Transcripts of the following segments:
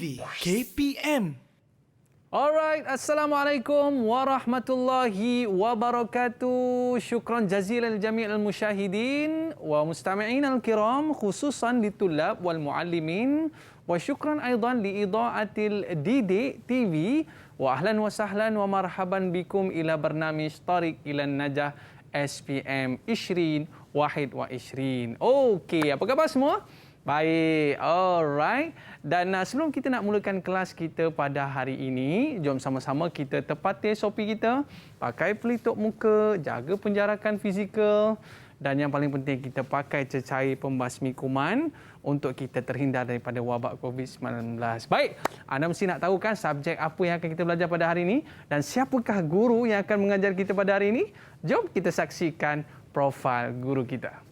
TV KPM. Alright, Assalamualaikum warahmatullahi wabarakatuh. Syukran jazilan jami'al musyahidin wa mustami'in al-kiram khususan litulab wal muallimin wa syukran aidan li idaatil Didik TV wa ahlan wa sahlan wa marhaban bikum ila barnamij Tariq ilan Najah SPM 20 Wahid wa 20. Okey, apa khabar semua? Baik, alright. Dan sebelum kita nak mulakan kelas kita pada hari ini, jom sama-sama kita tepati SOP kita. Pakai pelitup muka, jaga penjarakan fizikal dan yang paling penting kita pakai cecair pembasmi kuman untuk kita terhindar daripada wabak COVID-19. Baik, anda mesti nak tahu kan subjek apa yang akan kita belajar pada hari ini dan siapakah guru yang akan mengajar kita pada hari ini? Jom kita saksikan profil guru kita.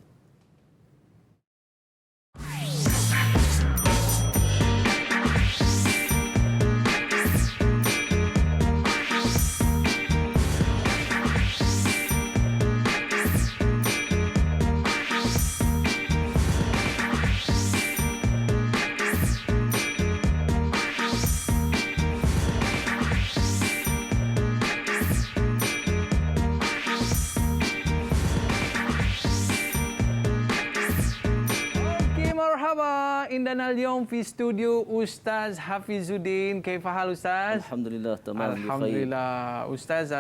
Indana al-yawm fi studio Ustaz Hafizuddin. Kaifa hal Ustaz? Alhamdulillah, tamam. Alhamdulillah. Ustaz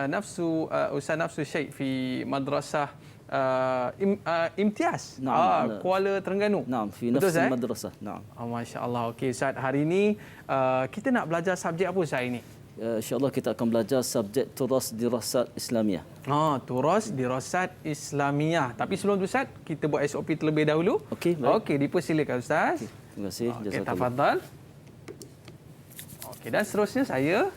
Ustaz nafsu syekh fi madrasah Imtiaz. Kuala Terengganu. Naam, fi nafsi madrasah. Naam. Masya-Allah. Okey Ustaz, hari ini kita nak belajar subjek apa Ustaz ini? InsyaAllah kita akan belajar subjek Turas Dirasat Islamiyah. Turas Dirasat Islamiyah. Tapi sebelum tu Ustaz, kita buat SOP terlebih dahulu. Okey, baik. Okey, dipersilakan Ustaz. Okay, terima kasih. Okey, tafadhal. Okey, dan seterusnya saya,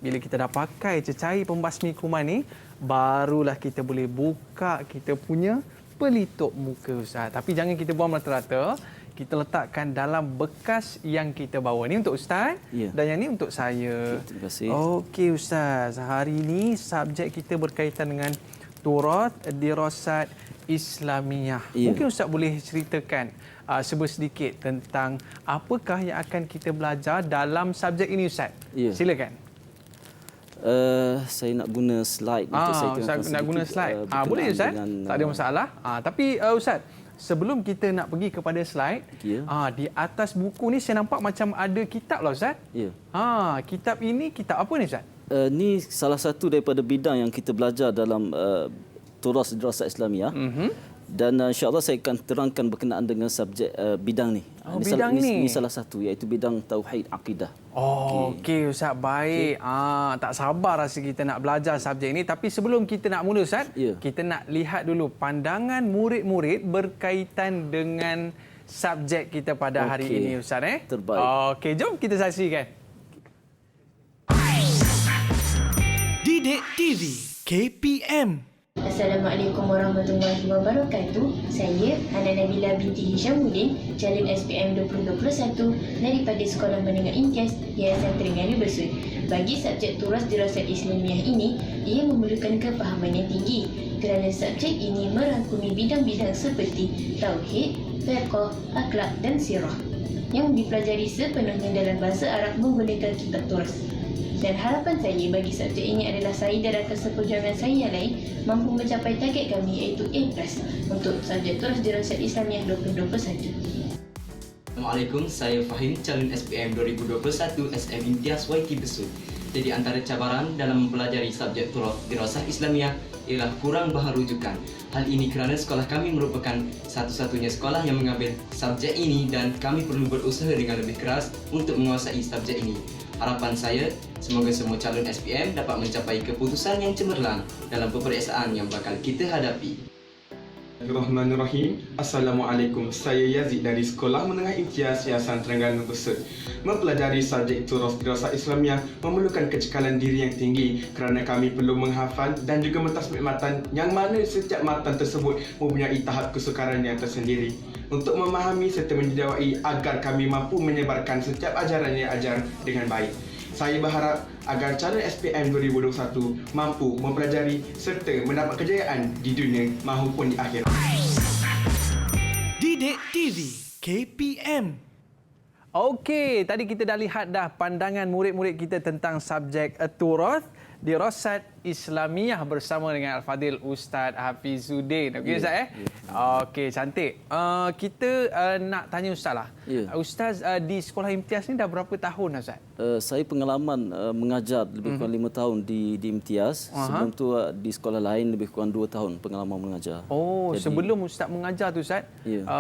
bila kita dah pakai cecair pembasmi kuman ni, barulah kita boleh buka kita punya pelitup muka Ustaz. Tapi jangan kita buang rata-rata. Kita letakkan dalam bekas yang kita bawa. Ini untuk Ustaz dan yang ini untuk saya. Terima kasih. Okey Ustaz, hari ini subjek kita berkaitan dengan Turas Dirasat Islamiyah. Mungkin Ustaz boleh ceritakan sedikit tentang apakah yang akan kita belajar dalam subjek ini Ustaz? Silakan. Saya nak guna slide untuk saya Ustaz nak guna slide. Boleh Ustaz? Tak ada masalah. Tapi Ustaz, sebelum kita nak pergi kepada slide, di atas buku ni saya nampak macam ada kitab lah Ustaz. Kitab ini kitab apa ni Ustaz? Ni salah satu daripada bidang yang kita belajar dalam Turas Dirasat Islamiyah. Dan insya-Allah saya akan terangkan berkenaan dengan subjek bidang ni. Bidang ni salah satu, iaitu bidang tauhid akidah. Okey Ustaz, baik. Tak sabar rasa kita nak belajar subjek ini. Tapi sebelum kita nak mula Ustaz, kita nak lihat dulu pandangan murid-murid berkaitan dengan subjek kita pada hari ini Ustaz. Terbaik. Okey, jom kita saksikan. Didik TV KPM. Assalamualaikum warahmatullahi wabarakatuh. Saya Hana Nabila binti Hishamuddin, calon SPM 2021 daripada Sekolah Menengah Imtiaz Yayasan Terengganu Besut. Bagi subjek Turas Dirasat Islamiyah ini, ia memerlukan kefahaman yang tinggi kerana subjek ini merangkumi bidang-bidang seperti tauhid, fiqh, akhlak dan sirah yang dipelajari sepenuhnya dalam bahasa Arab menggunakan kitab Turas. Dan harapan saya bagi subjek ini adalah saya dan rakan seperjuangan saya yang lain mampu mencapai target kami iaitu A+ untuk subjek Turas Dirasat Islamiyah 2021. Assalamualaikum, saya Fahim, calon SPM 2021 SM Imtiaz YT Besut. Jadi antara cabaran dalam mempelajari subjek Turas Dirasat Islamiyah ialah kurang bahan rujukan. Hal ini kerana sekolah kami merupakan satu-satunya sekolah yang mengambil subjek ini dan kami perlu berusaha dengan lebih keras untuk menguasai subjek ini. Harapan saya, semoga semua calon SPM dapat mencapai keputusan yang cemerlang dalam peperiksaan yang bakal kita hadapi. Bismillahirrahmanirrahim. Assalamualaikum. Saya Yazid dari Sekolah Menengah Imtiaz Yayasan Terengganu Besut. Mempelajari subjek Turas Dirasat Islamiyah memerlukan kecekalan diri yang tinggi kerana kami perlu menghafal dan juga mentasbih matan yang mana setiap matan tersebut mempunyai tahap kesukaran yang tersendiri. Untuk memahami serta menjawai agar kami mampu menyebarkan setiap ajaran yang ajar dengan baik. Saya berharap agar calon SPM 2021 mampu mempelajari serta mendapat kejayaan di dunia maupun di akhirat. Didik TV KPM. Okey, tadi kita dah lihat dah pandangan murid-murid kita tentang subjek Turath Dirasat Islamiah bersama dengan Al-Fadil Ustaz Hafizuddin. Okey Ustaz Okey, cantik. Kita nak tanya Ustaz lah. Ustaz di sekolah imtiaz ni dah berapa tahun Ustaz? Saya pengalaman mengajar lebih kurang 5 tahun di imtiaz. Sebelum tu di sekolah lain lebih kurang 2 tahun pengalaman mengajar. Oh, jadi, sebelum Ustaz mengajar tu Ustaz,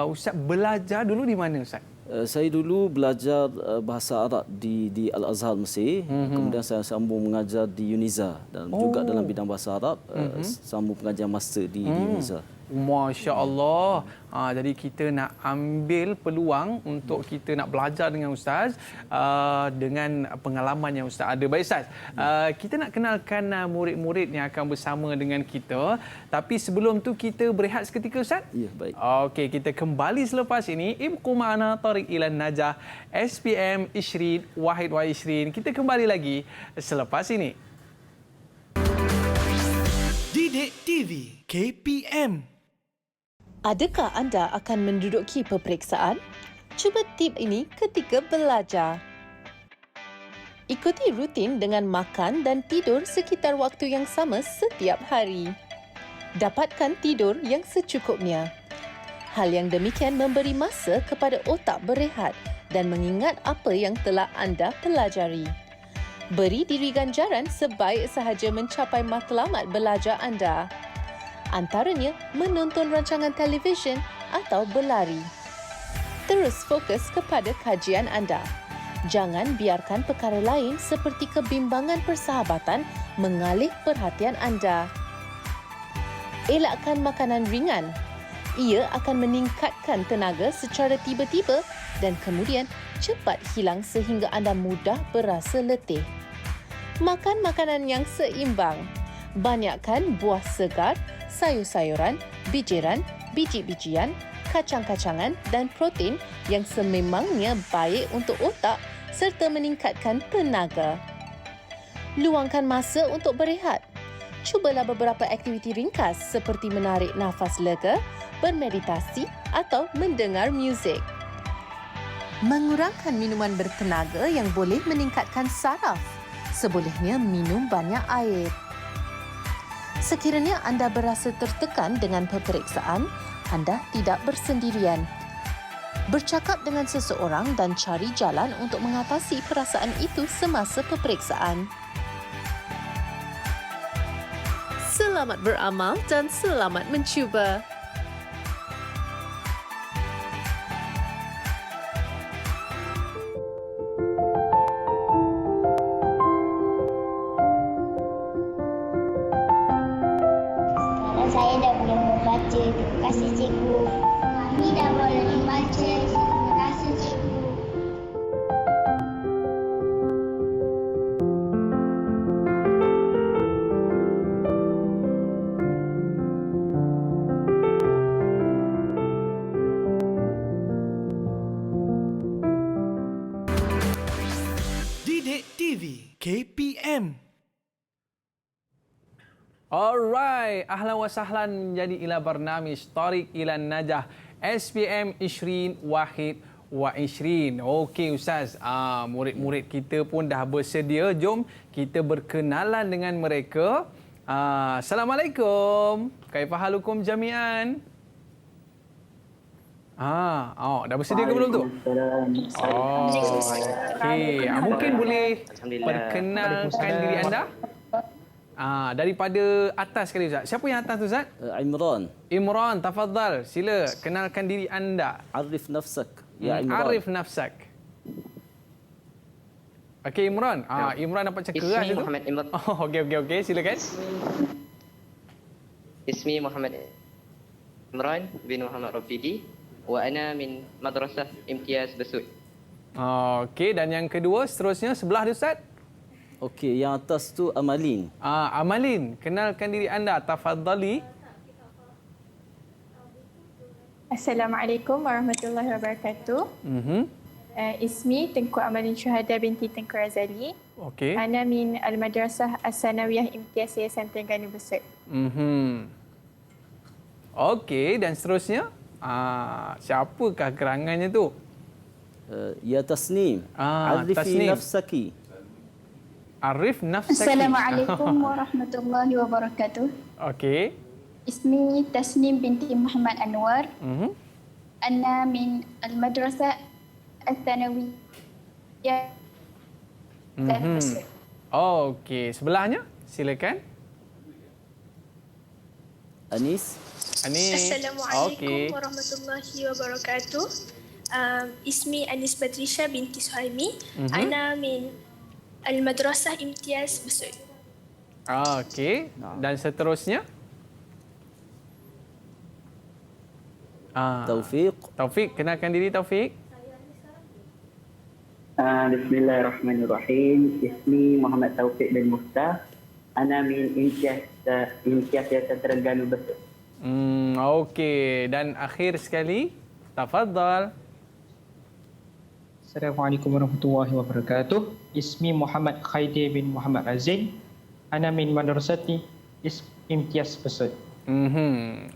Ustaz belajar dulu di mana Ustaz? Saya dulu belajar bahasa Arab di Al-Azhar Mesir. Kemudian saya sambung mengajar di Uniza dan juga dalam bidang bahasa Arab, sambung pengajian master di Uniza. Masya Allah. Jadi kita nak ambil peluang untuk kita nak belajar dengan Ustaz dengan pengalaman yang Ustaz ada. Baik Ustaz, kita nak kenalkan murid-murid yang akan bersama dengan kita. Tapi sebelum tu kita berehat seketika Ustaz? Ya, baik. Okey, kita kembali selepas ini. Ibqu ma'ana Tariq ilan Najah SPM Ishrin Wahid wa Ishrin. Kita kembali lagi selepas ini. Didik TV KPM. Adakah anda akan menduduki peperiksaan? Cuba tip ini ketika belajar. Ikuti rutin dengan makan dan tidur sekitar waktu yang sama setiap hari. Dapatkan tidur yang secukupnya. Hal yang demikian memberi masa kepada otak berehat dan mengingat apa yang telah anda pelajari. Beri diri ganjaran sebaik sahaja mencapai matlamat belajar anda. Antaranya menonton rancangan televisyen atau berlari. Terus fokus kepada kajian anda. Jangan biarkan perkara lain seperti kebimbangan persahabatan mengalih perhatian anda. Elakkan makanan ringan. Ia akan meningkatkan tenaga secara tiba-tiba dan kemudian cepat hilang sehingga anda mudah berasa letih. Makan makanan yang seimbang. Banyakkan buah segar, sayur-sayuran, bijiran, biji-bijian, kacang-kacangan dan protein yang sememangnya baik untuk otak serta meningkatkan tenaga. Luangkan masa untuk berehat. Cubalah beberapa aktiviti ringkas seperti menarik nafas lega, bermeditasi atau mendengar muzik. Mengurangkan minuman bertenaga yang boleh meningkatkan saraf. Sebolehnya minum banyak air. Sekiranya anda berasa tertekan dengan peperiksaan, anda tidak bersendirian. Bercakap dengan seseorang dan cari jalan untuk mengatasi perasaan itu semasa peperiksaan. Selamat beramal dan selamat mencuba. Saya dah boleh membaca. Terima kasih cikgu. Kami dah boleh membaca. Terima kasih cikgu. Didik TV KPM. Alright, ahlan wa sahlan menjadi ila barnamij Tariq ilan Najah SPM Ishrin Wahid wa Ishrin. Okey Ustaz, murid-murid kita pun dah bersedia. Jom kita berkenalan dengan mereka. Assalamualaikum. Kaifahalukum jami'an? Dah bersedia ke belum tu? Okey, mungkin boleh perkenalkan diri anda? Daripada atas sekali Ustaz. Siapa yang atas tu Ustaz? Imran. Imran, tafadhal. Sila kenalkan diri anda. Arif nafsak. Ya Imran. Arif nafsak. Okey Imran. Imran nampak macam keras tu. Muhammad Imran. Okey. Silakan. Ismi Muhammad Imran bin Muhammad Rafidi wa ana min Madrasah Imtiaz Besut. Okey, dan yang kedua seterusnya sebelah dia Ustaz. Okey, yang atas tu Amalin. Amalin, kenalkan diri anda. Tafadhali. Assalamualaikum warahmatullahi wabarakatuh. Ismi Tengku Amalin Syuhada binti Tengku Razali. Okey. Ana min Al-Madrasah As-Sanawiyah Imtiaz Yayasan Terengganu Besut. Okey, dan seterusnya, siapakah gerangannya tu? Ya Tasnim. Arifi Tasnim. nafsaki. Arif nafsaki. Assalamualaikum warahmatullahi wabarakatuh. Okey. Ismi Tasnim binti Muhammad Anwar. Ana min al-madrasah al-thanawiyah. Okey, sebelahnya silakan. Anis. Assalamualaikum warahmatullahi wabarakatuh. Ismi Anis Badrisha binti Suhaimi. Ana min Al-Madrasah Imtiaz Besut. Okey. Dan seterusnya? Taufiq. Taufik, kenalkan diri Taufik. Bismillahirrahmanirrahim. Ismi Muhammad Taufiq bin Muftah. Ana min Imtiaz Yayasan Terengganu Besut. Okey. Dan akhir sekali, tafadhal. Assalamualaikum warahmatullahi wabarakatuh. Ismi Muhammad Khaidir bin Muhammad Azin. Ana min Madrasati Imtiaz Besut.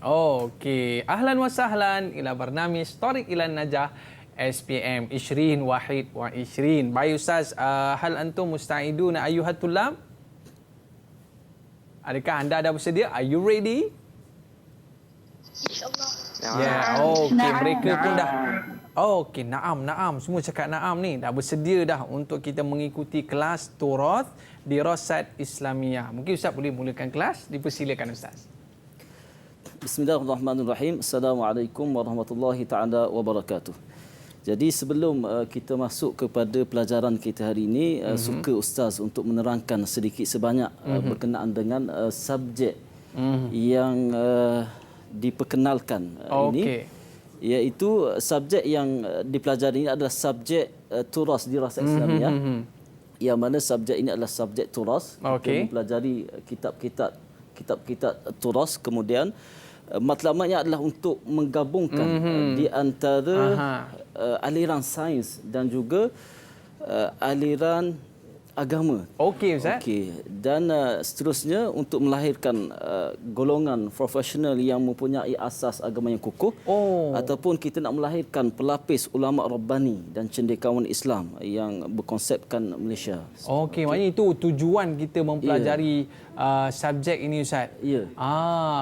Okey. Ahlan wa sahlan ila barnamis Tariq ila Najah SPM 20 wahid wa 20. Baik Ustaz, hal antum musta'iduna ayyuhat tullab? Adakah anda dah bersedia? Are you ready? InsyaAllah. Ya, okey. Mereka pun dah. Okey, naam. Semua cakap naam ni. Dah bersedia dah untuk kita mengikuti kelas Turath Dirasat Islamiyah. Mungkin Ustaz boleh mulakan kelas. Dipersilakan Ustaz. Bismillahirrahmanirrahim. Assalamualaikum warahmatullahi taala wabarakatuh. Jadi sebelum kita masuk kepada pelajaran kita hari ini, suka Ustaz untuk menerangkan sedikit sebanyak berkenaan dengan subjek yang diperkenalkan ini, iaitu subjek yang dipelajari ini adalah subjek Turas Dirasat Islamiyah, yang mana subjek ini adalah subjek Turas. Kita mempelajari kitab-kitab Turas, kemudian matlamatnya adalah untuk menggabungkan di antara aliran sains dan juga aliran agama. Okey Ustaz. Okey. Dan seterusnya untuk melahirkan golongan profesional yang mempunyai asas agama yang kukuh, ataupun kita nak melahirkan pelapis ulama rabbani dan cendekiawan Islam yang berkonsepkan Malaysia. Okey, maknanya itu tujuan kita mempelajari subjek ini Ustaz. Ya.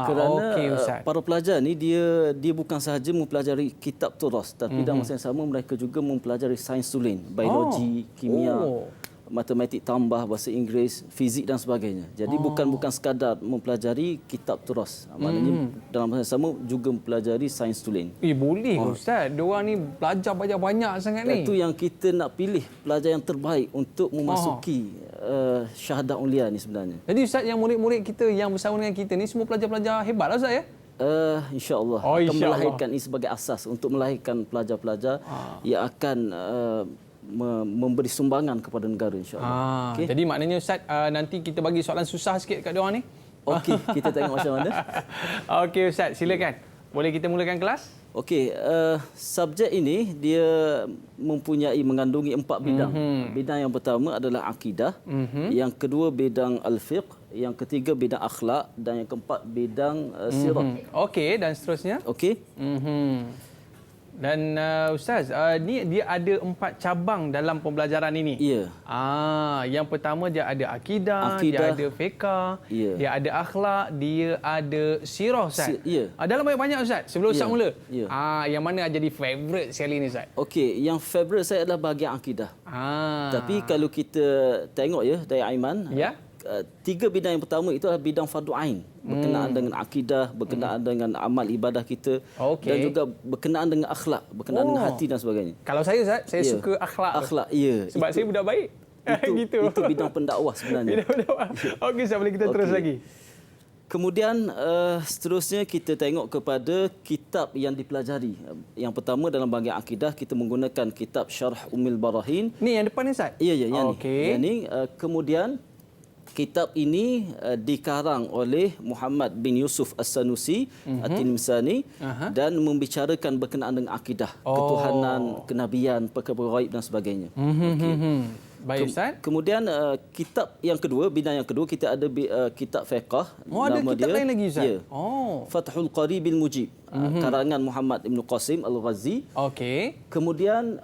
Kerana Ustaz. Para pelajar ni dia bukan sahaja mempelajari kitab Turas, tapi dalam masa yang sama mereka juga mempelajari sains tulen, biologi, kimia, matematik tambah, bahasa Inggeris, fizik dan sebagainya. Jadi bukan sekadar mempelajari kitab Turas. Maknanya dalam masa yang sama juga mempelajari sains tulen. Boleh Ustaz. Diorang ni belajar banyak sangat ni. Itu yang kita nak pilih pelajar yang terbaik untuk memasuki syahadah ulia ni sebenarnya. Jadi Ustaz, yang murid-murid kita yang bersama dengan kita ni semua pelajar-pelajar hebat lah Ustaz ya? InsyaAllah akan melahirkan ini sebagai asas untuk melahirkan pelajar-pelajar yang akan memberi sumbangan kepada negara, insyaAllah. Jadi maknanya Ustaz, nanti kita bagi soalan susah sikit dekat diorang ni. Okey, kita tengok macam mana. Okey Ustaz, silakan. Boleh kita mulakan kelas? Okey, subjek ini dia mengandungi 4 bidang. Bidang yang pertama adalah akidah, yang kedua bidang al-fiqh, yang ketiga bidang akhlak dan yang keempat bidang sirah. Okey, dan seterusnya? Okey. Dan Ustaz, ni dia ada 4 cabang dalam pembelajaran ini. Ya. Yang pertama dia ada akidah, dia ada fiqh, dia ada akhlak, dia ada sirah Ustaz. Dalam banyak-banyak Ustaz. Sebelum Ustaz mula. Yang mana jadi favorite sekali ni Ustaz? Okey, yang favorite saya adalah bahagian akidah. Tapi kalau kita tengok dari Aiman, 3 bidang yang pertama itu adalah bidang fardu ain, berkenaan dengan akidah, berkenaan dengan amal ibadah kita, dan juga berkenaan dengan akhlak, berkenaan dengan hati dan sebagainya. Kalau saya Ustaz, saya suka akhlak. Akhlak, ya. Sebab saya budak baik. Itu bidang pendakwah sebenarnya. Okey, Ustaz, boleh kita terus lagi. Kemudian seterusnya kita tengok kepada kitab yang dipelajari. Yang pertama dalam bahagian akidah kita menggunakan kitab Syarh Ummul Barahin. Ni yang depan ni Ustaz? Ya, yang ni. Yang ni. Kemudian kitab ini dikarang oleh Muhammad bin Yusuf As-Sanusi At-Tilmisani dan membicarakan berkenaan dengan akidah, ketuhanan, kenabian, perkara gaib dan sebagainya. Baik Ustaz. Kemudian kitab yang kedua, bidang yang kedua, kita ada kitab fiqh. Oh, ada kitab lain lagi Ustaz? Ya. Oh. Fathul Qaribil Mujib, karangan Muhammad Ibn Qasim Al-Ghazi. Okey. Kemudian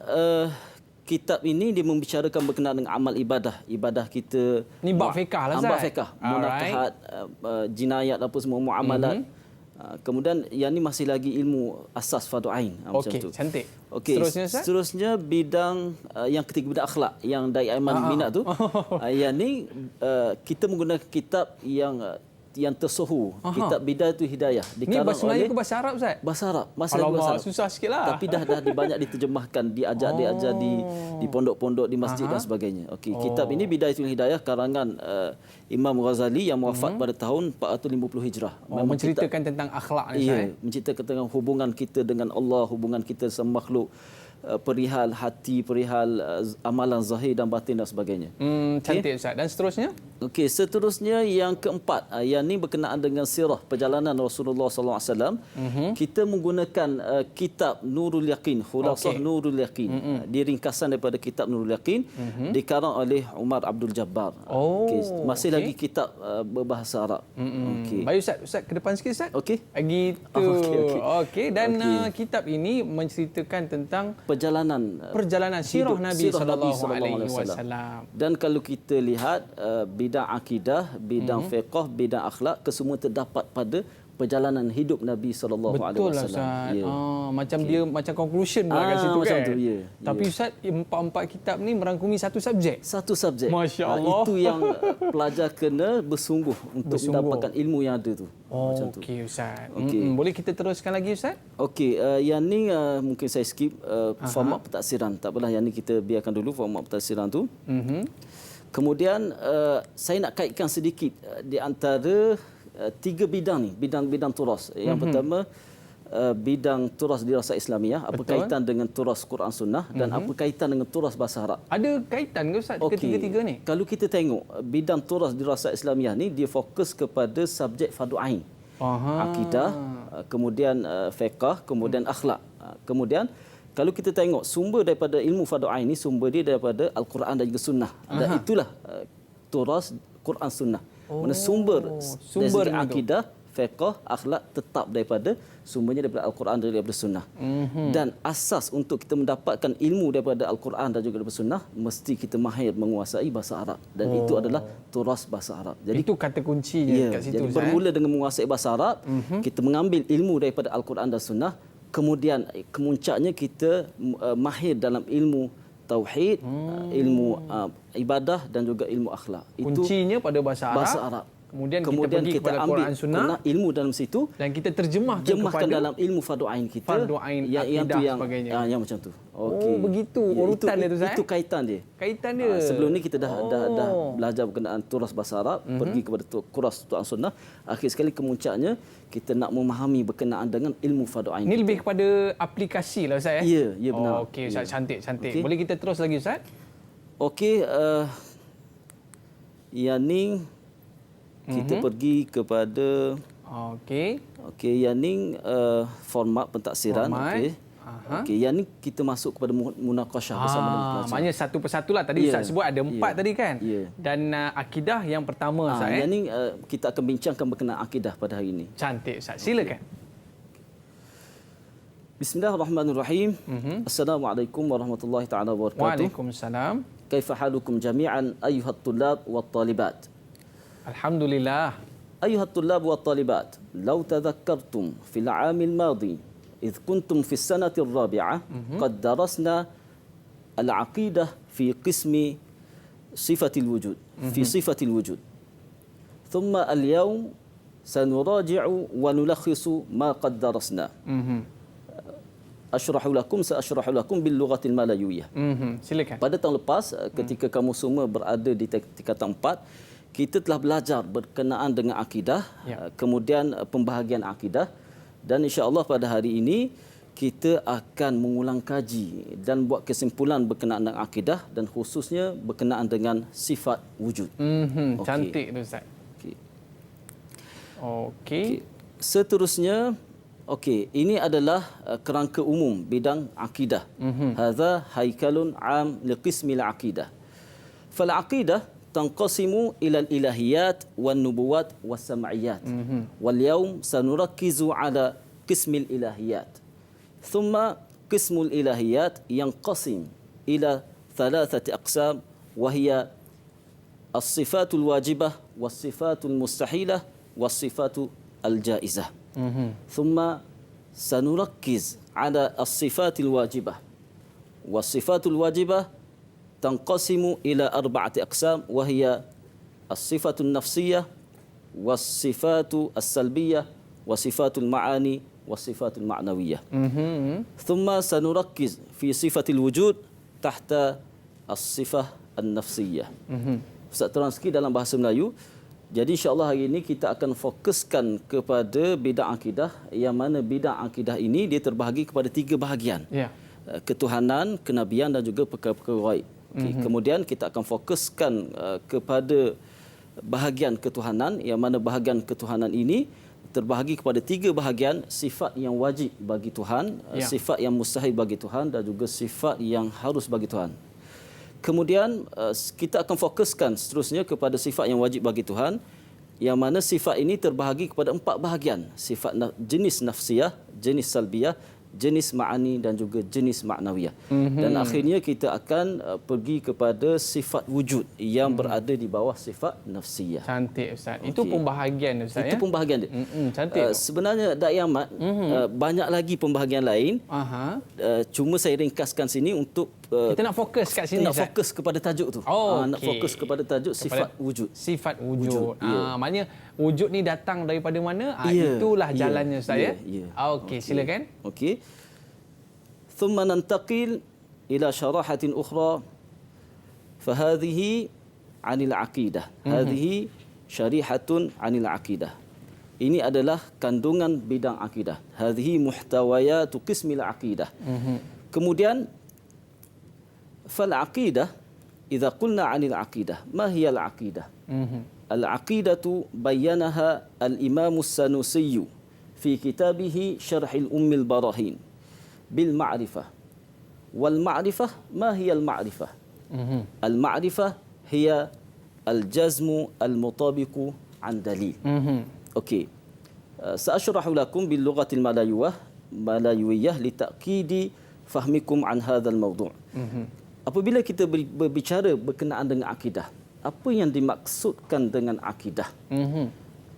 kitab ini dia membicarakan berkenaan dengan amal ibadah kita. Ni bab fiqh lah Ustaz. Bab fiqh, munakahat, jinayat apa semua, muamalat. Kemudian yang ni masih lagi ilmu asas fardu ain, macam tu. Okey, cantik. Okey, seterusnya bidang yang ketiga, bidang akhlak yang Dai Aiman minat tu. Yang ni kita menggunakan kitab yang tersohor, kitab Bidayatul Hidayah. Ni bahasa Melayu ke bahasa Arab Ustaz? Bahasa Arab. Bahasa Arab. Susah sikitlah. Tapi dah banyak diterjemahkan, diajar di pondok-pondok, di masjid dan sebagainya. Okey, kitab ini Bidayatul Hidayah karangan Imam Ghazali yang wafat pada tahun 450 Hijrah. Menceritakan tentang akhlak ni Ustaz. Ya, menceritakan tentang hubungan kita dengan Allah, hubungan kita sama makhluk, perihal hati, perihal amalan zahir dan batin dan sebagainya. Cantik Ustaz. Dan seterusnya? Okey, seterusnya yang keempat, yang ni berkenaan dengan sirah perjalanan Rasulullah SAW. Kita menggunakan kitab Nurul Yaqin, Khulasah Nurul Yaqin. Dia ringkasan daripada kitab Nurul Yaqin, dikarang oleh Umar Abdul Jabbar. Masih lagi kitab berbahasa Arab. Baik Ustaz, ke depan sikit Ustaz. Okey. Gitu. Okey. Dan kitab ini menceritakan tentang perjalanan sirah Nabi sallallahu alaihi wasallam. Dan kalau kita lihat bidang akidah, bidang fiqh, bidang akhlak, kesemua terdapat pada perjalanan hidup Nabi sallallahu alaihi wasallam. Betul lah Ustaz. Dia macam conclusion pula kat situ macam kan. Tu, Tapi Ustaz, empat kitab ni merangkumi satu subjek. Satu subjek. Masya-Allah. Itu yang pelajar kena bersungguh untuk mendapatkan ilmu yang ada tu. Macam tu. Okey Ustaz. Boleh kita teruskan lagi Ustaz? Okey, yang ni mungkin saya skip format pentafsiran. Tak apalah, yang ni kita biarkan dulu format pentafsiran tu. Kemudian saya nak kaitkan sedikit di antara tiga bidang ni, bidang turas. Yang pertama bidang turas dirasah Islamiah, apa kaitan dengan turas Quran Sunnah dan apa kaitan dengan turas bahasa Arab. Ada kaitan ke Ustaz ketiga-tiga ni? Kalau kita tengok bidang turas dirasah Islamiah ni, dia fokus kepada subjek fardu ain. Akidah, kemudian fiqh, kemudian akhlak. Kemudian kalau kita tengok sumber daripada ilmu fardu ain ni, sumber dia daripada Al-Quran dan juga Sunnah. Dan itulah turas Quran Sunnah. Mana sumber dari akidah, fiqh, akhlak tetap daripada sumbernya daripada Al-Quran dan daripada Sunnah. Dan asas untuk kita mendapatkan ilmu daripada Al-Quran dan juga daripada Sunnah, mesti kita mahir menguasai bahasa Arab. Dan itu adalah turas bahasa Arab. Jadi itu kata kuncinya kat situ. Jadi bermula dengan menguasai bahasa Arab, kita mengambil ilmu daripada Al-Quran dan Sunnah. Kemudian kemuncaknya kita mahir dalam ilmu tauhid, ilmu ibadah dan juga ilmu akhlak. Kuncinya pada bahasa Arab. Kemudian kita pergi kepada Quran Sunnah, ilmu dalam situ, dan kita terjemahkan kepada dalam ilmu fardu ain kita. Fardu ain, akidah dan sebagainya. Yang macam tu. Okey. Begitu urutan dia tu Ustaz. Itu kaitan dia. Kaitan dia. Sebelum ni kita dah belajar berkenaan turas bahasa Arab, pergi kepada turas Quran Sunnah. Akhir sekali kemuncaknya kita nak memahami berkenaan dengan ilmu fardu ain. Ini lebih kepada aplikasi lah Ustaz ya. Ya, benar. Okey Ustaz, cantik. Okay. Boleh kita terus lagi Ustaz? Okey, yang ni kita pergi kepada okey, yang ni format pentafsiran. Okey, yang ni kita masuk kepada munaqashah bersama dengan pelajar. Maknanya satu persatu lah. Tadi Ustaz sebut ada 4 tadi kan? Dan akidah yang pertama Ustaz. Yang ni kita akan bincangkan berkenaan akidah pada hari ini. Cantik Ustaz. Silakan. Bismillahirrahmanirrahim. Assalamualaikum warahmatullahi taala wabarakatuh. Waalaikumsalam. Kaifa halukum jami'an ayyuhat tullab wat talibat. Alhamdulillah. أيها الطلاب والطالبات لو تذكرتم في العام الماضي إذ كنتم في السنة الرابعة قد درسنا العقيدة في قسم صفة الوجود ثم اليوم سنراجع ونلخص ما قد درسنا سأشرح لكم باللغة الملايوية. Silakan. Pada tahun lepas ketika kamu semua berada di tingkatan 4, kita telah belajar berkenaan dengan akidah, kemudian pembahagian akidah, dan insya-Allah pada hari ini kita akan mengulang kaji dan buat kesimpulan berkenaan dengan akidah dan khususnya berkenaan dengan sifat wujud. Cantik tu Ustaz. Okey. Seterusnya, ini adalah kerangka umum bidang akidah. Hadza haikalun am liqismil akidah. فالعقيدة تنقسم إلى الإلهيات والنبوات والسمعيات. واليوم سنركز على قسم الإلهيات. ثم قسم الإلهيات ينقسم إلى 3 أقسام، وهي الصفات الواجبة والصفات المستحيلة والصفات الجائزة. ثم سنركز على الصفات الواجبة. والصفات الواجبة تنقسم إلى 4 أقسام، وهي الصفة النفسية والصفات السلبية وصفات المعاني والصفات المعنوية. ثم سنركز في صفة الوجود تحت الصفة النفسية. Ustaz terang sikit dalam bahasa Melayu. Jadi insya-Allah hari ini kita akan fokuskan kepada bidang akidah, yang mana bidang akidah ini dia terbahagi kepada 3 bahagian. Ketuhanan, kenabian dan juga perkara-perkara ghaib. Kemudian kita akan fokuskan kepada bahagian ketuhanan, yang mana bahagian ketuhanan ini terbahagi kepada 3 bahagian: sifat yang wajib bagi Tuhan, sifat yang mustahil bagi Tuhan dan juga sifat yang harus bagi Tuhan. Kemudian kita akan fokuskan seterusnya kepada sifat yang wajib bagi Tuhan, yang mana sifat ini terbahagi kepada 4 bahagian: sifat jenis nafsiyah, jenis salbiyah, jenis ma'ani dan juga jenis ma'nawiyah. Dan akhirnya kita akan pergi kepada sifat wujud yang berada di bawah sifat nafsiyah. Cantik Ustaz. Itu pembahagian Ustaz. Itu pembahagian dia. Cantik. Sebenarnya Dai Ahmad banyak lagi pembahagian lain. Cuma saya ringkaskan sini untuk kita nak fokus kat sini. Nak fokus kepada tajuk tu. Nak fokus kepada tajuk sifat wujud. Sifat wujud. Maknanya wujud ni datang daripada mana? Itulah jalannya Ustaz ya. Okey, silakan. Okey. ثم ننتقل إلى شرائح أخرى فهذه عن العقيدة. هذه شريحة عن العقيدة. Ini adalah kandungan bidang akidah. هذه محتويات قسم العقيدة. Kemudian فالعقيدة إذا قلنا عن العقيدة ما هي العقيدة؟ العقيدة بينها الإمام السنوسي في كتابه شرح الأم البراهين بالمعرفة. والمعرفة ما هي المعرفة؟ المعرفة هي الجزم المطابق عن دليل. أوكي. سأشرح لكم باللغة الملايوية لتأكيد فهمكم عن هذا الموضوع. Apabila kita berbicara berkenaan dengan akidah, apa yang dimaksudkan dengan akidah?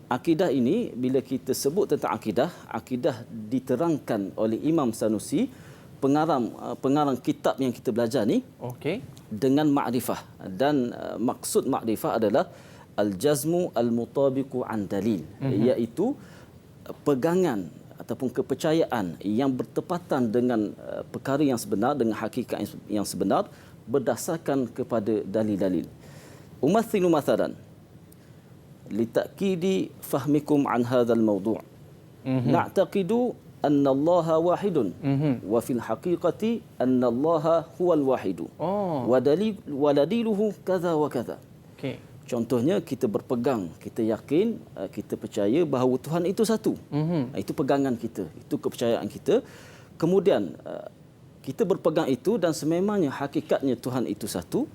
Akidah ini, bila kita sebut tentang akidah, akidah diterangkan oleh Imam Sanusi, pengarang kitab yang kita belajar ni, dengan ma'rifah. Dan maksud ma'rifah adalah al-jazmu al-mutabiqu an dalil, iaitu pegangan ataupun kepercayaan yang bertepatan dengan perkara yang sebenar, dengan hakikat yang sebenar berdasarkan kepada dalil-dalil. Umathilu mathalan لتأكيد فهمكم عن هذا الموضوع. نعتقد أن الله واحد وفي الحقيقة أن الله هو الواحد ودليله كذا وكذا. Contohnya kita berpegang, kita yakin, kita percaya bahawa Tuhan itu satu. Itu pegangan kita, itu kepercayaan kita. Kemudian kita berpegang itu dan sememangnya hakikatnya Tuhan itu satu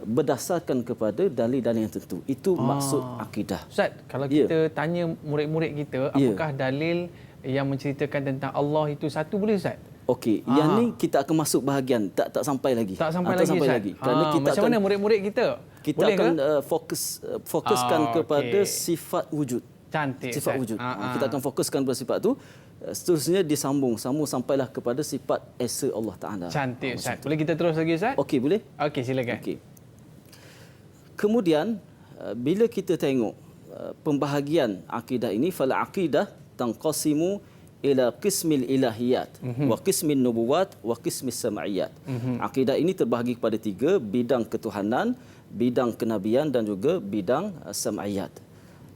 berdasarkan kepada dalil-dalil yang tentu. Itu maksud akidah. Ustaz, kalau kita tanya murid-murid kita, apakah dalil yang menceritakan tentang Allah itu satu, boleh Ustaz? Okey, yang ni kita akan masuk bahagian tak sampai lagi. Tak sampai lagi. Kerana kita macam mana murid-murid kita? Kita boleh akan fokuskan kepada sifat wujud. Cantik. Sifat wujud. Kita akan fokuskan pada sifat tu. Seterusnya disambung sampailah kepada sifat esa Allah Taala. Cantik Ustaz. Boleh kita terus lagi Ustaz? Okey, boleh? Okey, silakan. Okey. Kemudian bila kita tengok pembahagian akidah ini, fal aqidah tanqasimu ila qismil ilahiyat wa qismin nubuwat wa qismis sam'iyat. Akidah ini terbahagi kepada 3, bidang ketuhanan, bidang kenabian dan juga bidang sam'iyat.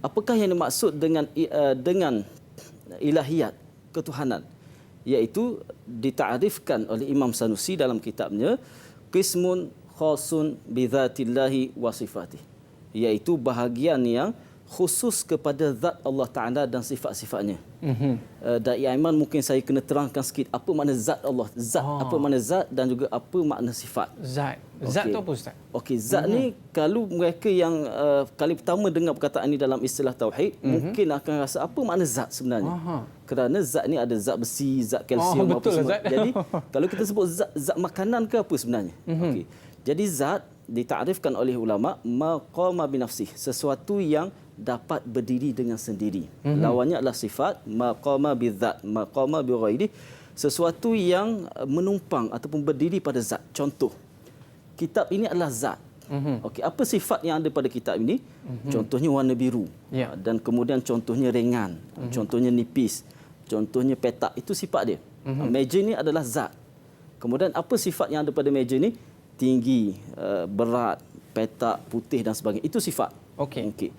Apakah yang dimaksud dengan ilahiyat, ketuhanan? Iaitu ditaarifkan oleh Imam Sanusi dalam kitabnya qismun khasun bi dzatillahi wa sifatih, iaitu bahagian yang khusus kepada zat Allah Ta'ala dan sifat-sifatnya. Da'i Aiman mungkin saya kena terangkan sikit apa makna zat Allah. Apa makna zat dan juga apa makna sifat. Zat. Zat tu apa Ustaz? Okey, zat ni kalau mereka yang kali pertama dengar perkataan ini dalam istilah tauhid, mungkin akan rasa apa makna zat sebenarnya. Kerana zat ni ada zat besi, zat kalsium apa semua. Zat. Jadi kalau kita sebut zat makanan ke apa sebenarnya? Okey. Jadi zat ditakrifkan oleh ulama maqama binafsih, sesuatu yang dapat berdiri dengan sendiri. Lawannya adalah sifat maqama bidzat, maqama bighairi, sesuatu yang menumpang ataupun berdiri pada zat. Contoh, kitab ini adalah zat. Okey, apa sifat yang ada pada kitab ini? Contohnya warna biru. Dan kemudian contohnya ringan, contohnya nipis, contohnya petak. Itu sifat dia. Meja ini adalah zat. Kemudian apa sifat yang ada pada meja ini? Tinggi, berat, petak, putih dan sebagainya. Itu sifat. Okey.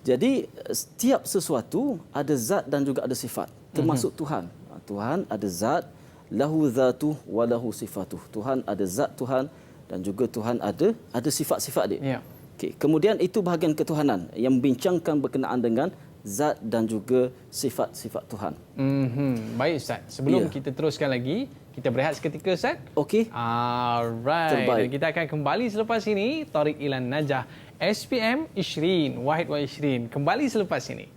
Jadi setiap sesuatu ada zat dan juga ada sifat. Termasuk Tuhan. Tuhan ada zat, lahu zatu wa lahu sifatuh. Tuhan ada zat Tuhan dan juga Tuhan ada sifat-sifat dia. Okey. Kemudian itu bahagian ketuhanan yang membincangkan berkenaan dengan zat dan juga sifat-sifat Tuhan. Baik Ustaz. Sebelum kita teruskan lagi, kita berehat seketika Ustaz. Okey. Alright. Terbaik. Dan kita akan kembali selepas ini. Tariq Ilan Najah SPM Ishrin Wahid wa Ishrin. Kembali selepas ini.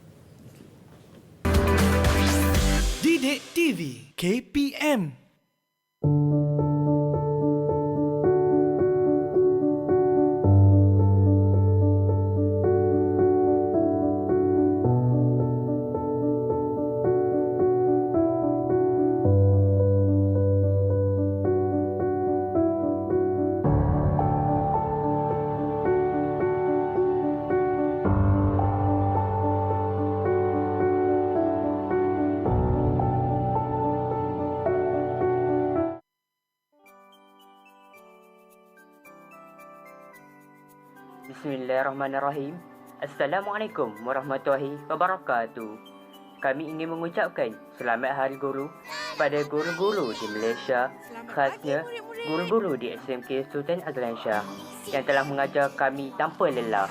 Didik TV KPM. Bismillahirrahmanirrahim. Assalamualaikum warahmatullahi wabarakatuh. Kami ingin mengucapkan selamat Hari Guru pada guru-guru di Malaysia, khasnya guru-guru di SMK Sultan Azlan Shah yang telah mengajar kami tanpa lelah.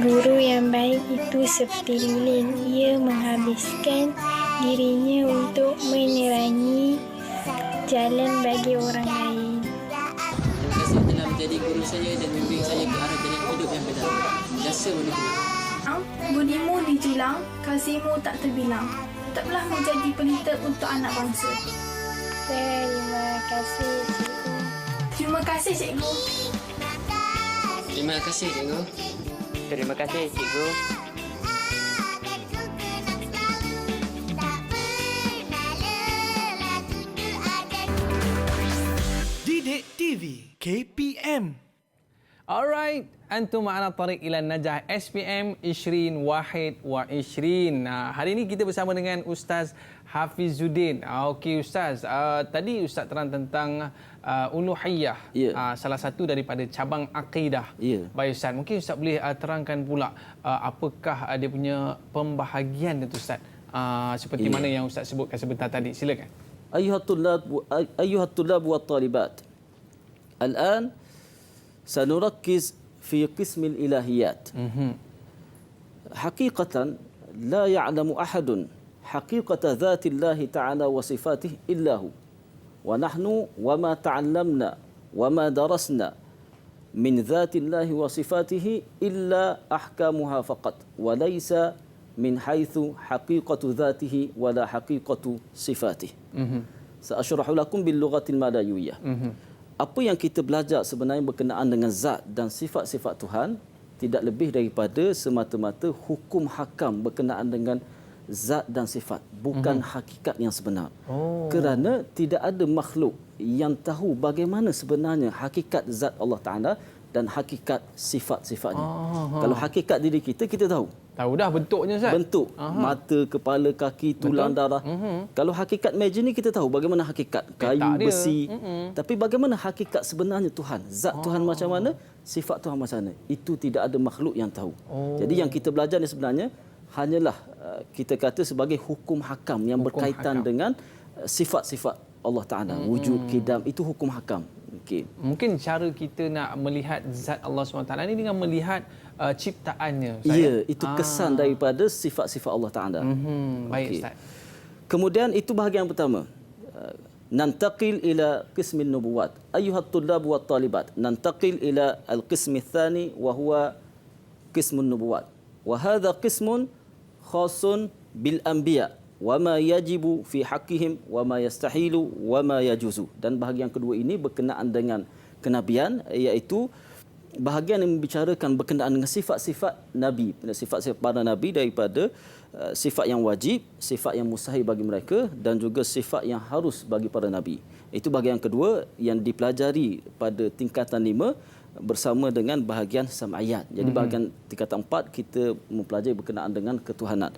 Guru yang baik itu seperti lilin. Ia menghabiskan dirinya untuk menerangi jalan bagi orang lain. Terima kasih telah menjadi guru saya dan membimbing saya ke arah jalan hidup yang benar. Jasa oleh guru. Budimu dijulang, kasihmu tak terbilang. Tetaplah menjadi pelita untuk anak bangsa. Terima kasih, cikgu. Terima kasih, cikgu. Terima kasih, cikgu. Terima kasih, cikgu. Didik TV KPM. Alright, antum ma'ana Tariq Ilan Najah SPM Ishrin Wahid wa Ishrin. Hari ini kita bersama dengan Ustaz Hafizuddin. Okey Ustaz, tadi Ustaz terang tentang uluhiyah, salah satu daripada cabang akidah. Baik Ustaz, mungkin Ustaz boleh terangkan pula apakah dia punya pembahagian itu Ustaz, seperti mana yang Ustaz sebutkan sebentar tadi. Silakan. Ayuhat tulab wa talibat. Al-an سنركز في قسم الإلهيات. حقيقة لا يعلم أحد حقيقة ذات الله تعالى وصفاته إلا هو، ونحن وما تعلمنا وما درسنا من ذات الله وصفاته إلا أحكامها فقط، وليس من حيث حقيقة ذاته ولا حقيقة صفاته. سأشرح لكم باللغة الملايوية. Apa yang kita belajar sebenarnya berkenaan dengan zat dan sifat-sifat Tuhan tidak lebih daripada semata-mata hukum hakam berkenaan dengan zat dan sifat, bukan hakikat yang sebenar. Kerana tidak ada makhluk yang tahu bagaimana sebenarnya hakikat zat Allah Ta'ala dan hakikat sifat-sifatnya. Kalau hakikat diri kita, kita tahu. Tahu dah bentuknya Ustaz. Bentuk, mata, kepala, kaki, tulang, darah. Kalau hakikat meja ni kita tahu bagaimana hakikat kayu, besi. Tapi bagaimana hakikat sebenarnya Tuhan? Zat Tuhan macam mana? Sifat Tuhan macam mana? Itu tidak ada makhluk yang tahu. Jadi yang kita belajar ni sebenarnya hanyalah kita kata sebagai hukum hakam yang berkaitan dengan sifat-sifat Allah Ta'ala. Wujud, kidam, itu hukum hakam. Okey. Mungkin cara kita nak melihat zat Allah SWT ni dengan melihat ciptaannya. Ya, itu kesan daripada sifat-sifat Allah Taala. Baik, Ustaz. Kemudian itu bahagian pertama. Nantaqil ila qismin nubuwat. Ayyuhat tullab wa talibat. Nantaqil ila al-qismi tsani wa huwa qismun nubuwat. Wa hadha qismun khasun bil anbiya wa ma yajibu fi haqqihim wa ma yastahilu wa ma yajuzu. Dan bahagian kedua ini berkenaan dengan kenabian, iaitu bahagian yang membicarakan berkenaan dengan sifat-sifat Nabi, sifat-sifat para Nabi daripada sifat yang wajib, sifat yang mustahil bagi mereka dan juga sifat yang harus bagi para Nabi. Itu bahagian kedua yang dipelajari pada tingkatan 5 bersama dengan bahagian sam'iyat. Jadi bahagian tingkatan 4 kita mempelajari berkenaan dengan ketuhanan.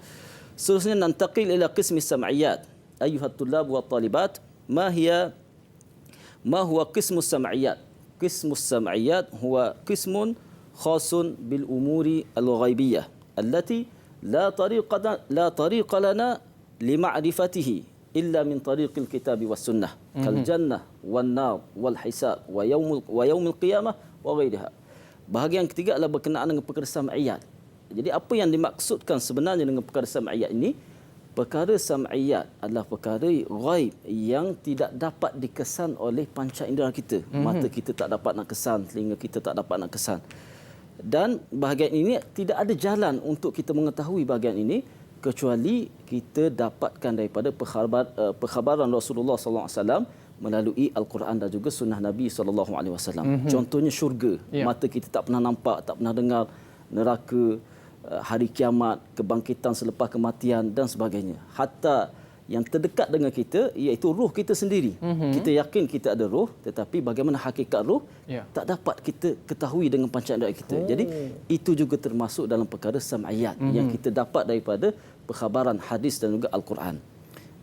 Seterusnya nantaqil ila qismi sam'iyat. Ayyuhat tullab wa talibat, ma huwa qismu sam'iyat? Qismu sam'iyat huwa qismun khasun bil umuri al-ghaibiyah allati la tariqa lana lima'rifatihi illa min tariqil kitabi was sunnah kal jannah wan nar wal hisab wa yaumil qiyamah wa ghairiha. Bahagian ketiga adalah berkenaan dengan perkara sam'iyat. Jadi apa yang dimaksudkan sebenarnya dengan perkara sam'iyat ini? Perkara sam'iyat adalah perkara ghaib yang tidak dapat dikesan oleh panca indera kita. Mata kita tak dapat nak kesan, telinga kita tak dapat nak kesan. Dan bahagian ini tidak ada jalan untuk kita mengetahui bahagian ini kecuali kita dapatkan daripada perkhabaran Rasulullah SAW melalui Al-Quran dan juga sunnah Nabi SAW. Contohnya syurga. Mata kita tak pernah nampak, tak pernah dengar. Neraka, hari kiamat, kebangkitan selepas kematian dan sebagainya. Hatta yang terdekat dengan kita iaitu roh kita sendiri. Kita yakin kita ada roh, tetapi bagaimana hakikat roh tak dapat kita ketahui dengan panca indera kita. Jadi itu juga termasuk dalam perkara sam'iyat yang kita dapat daripada perkhabaran hadis dan juga Al-Quran.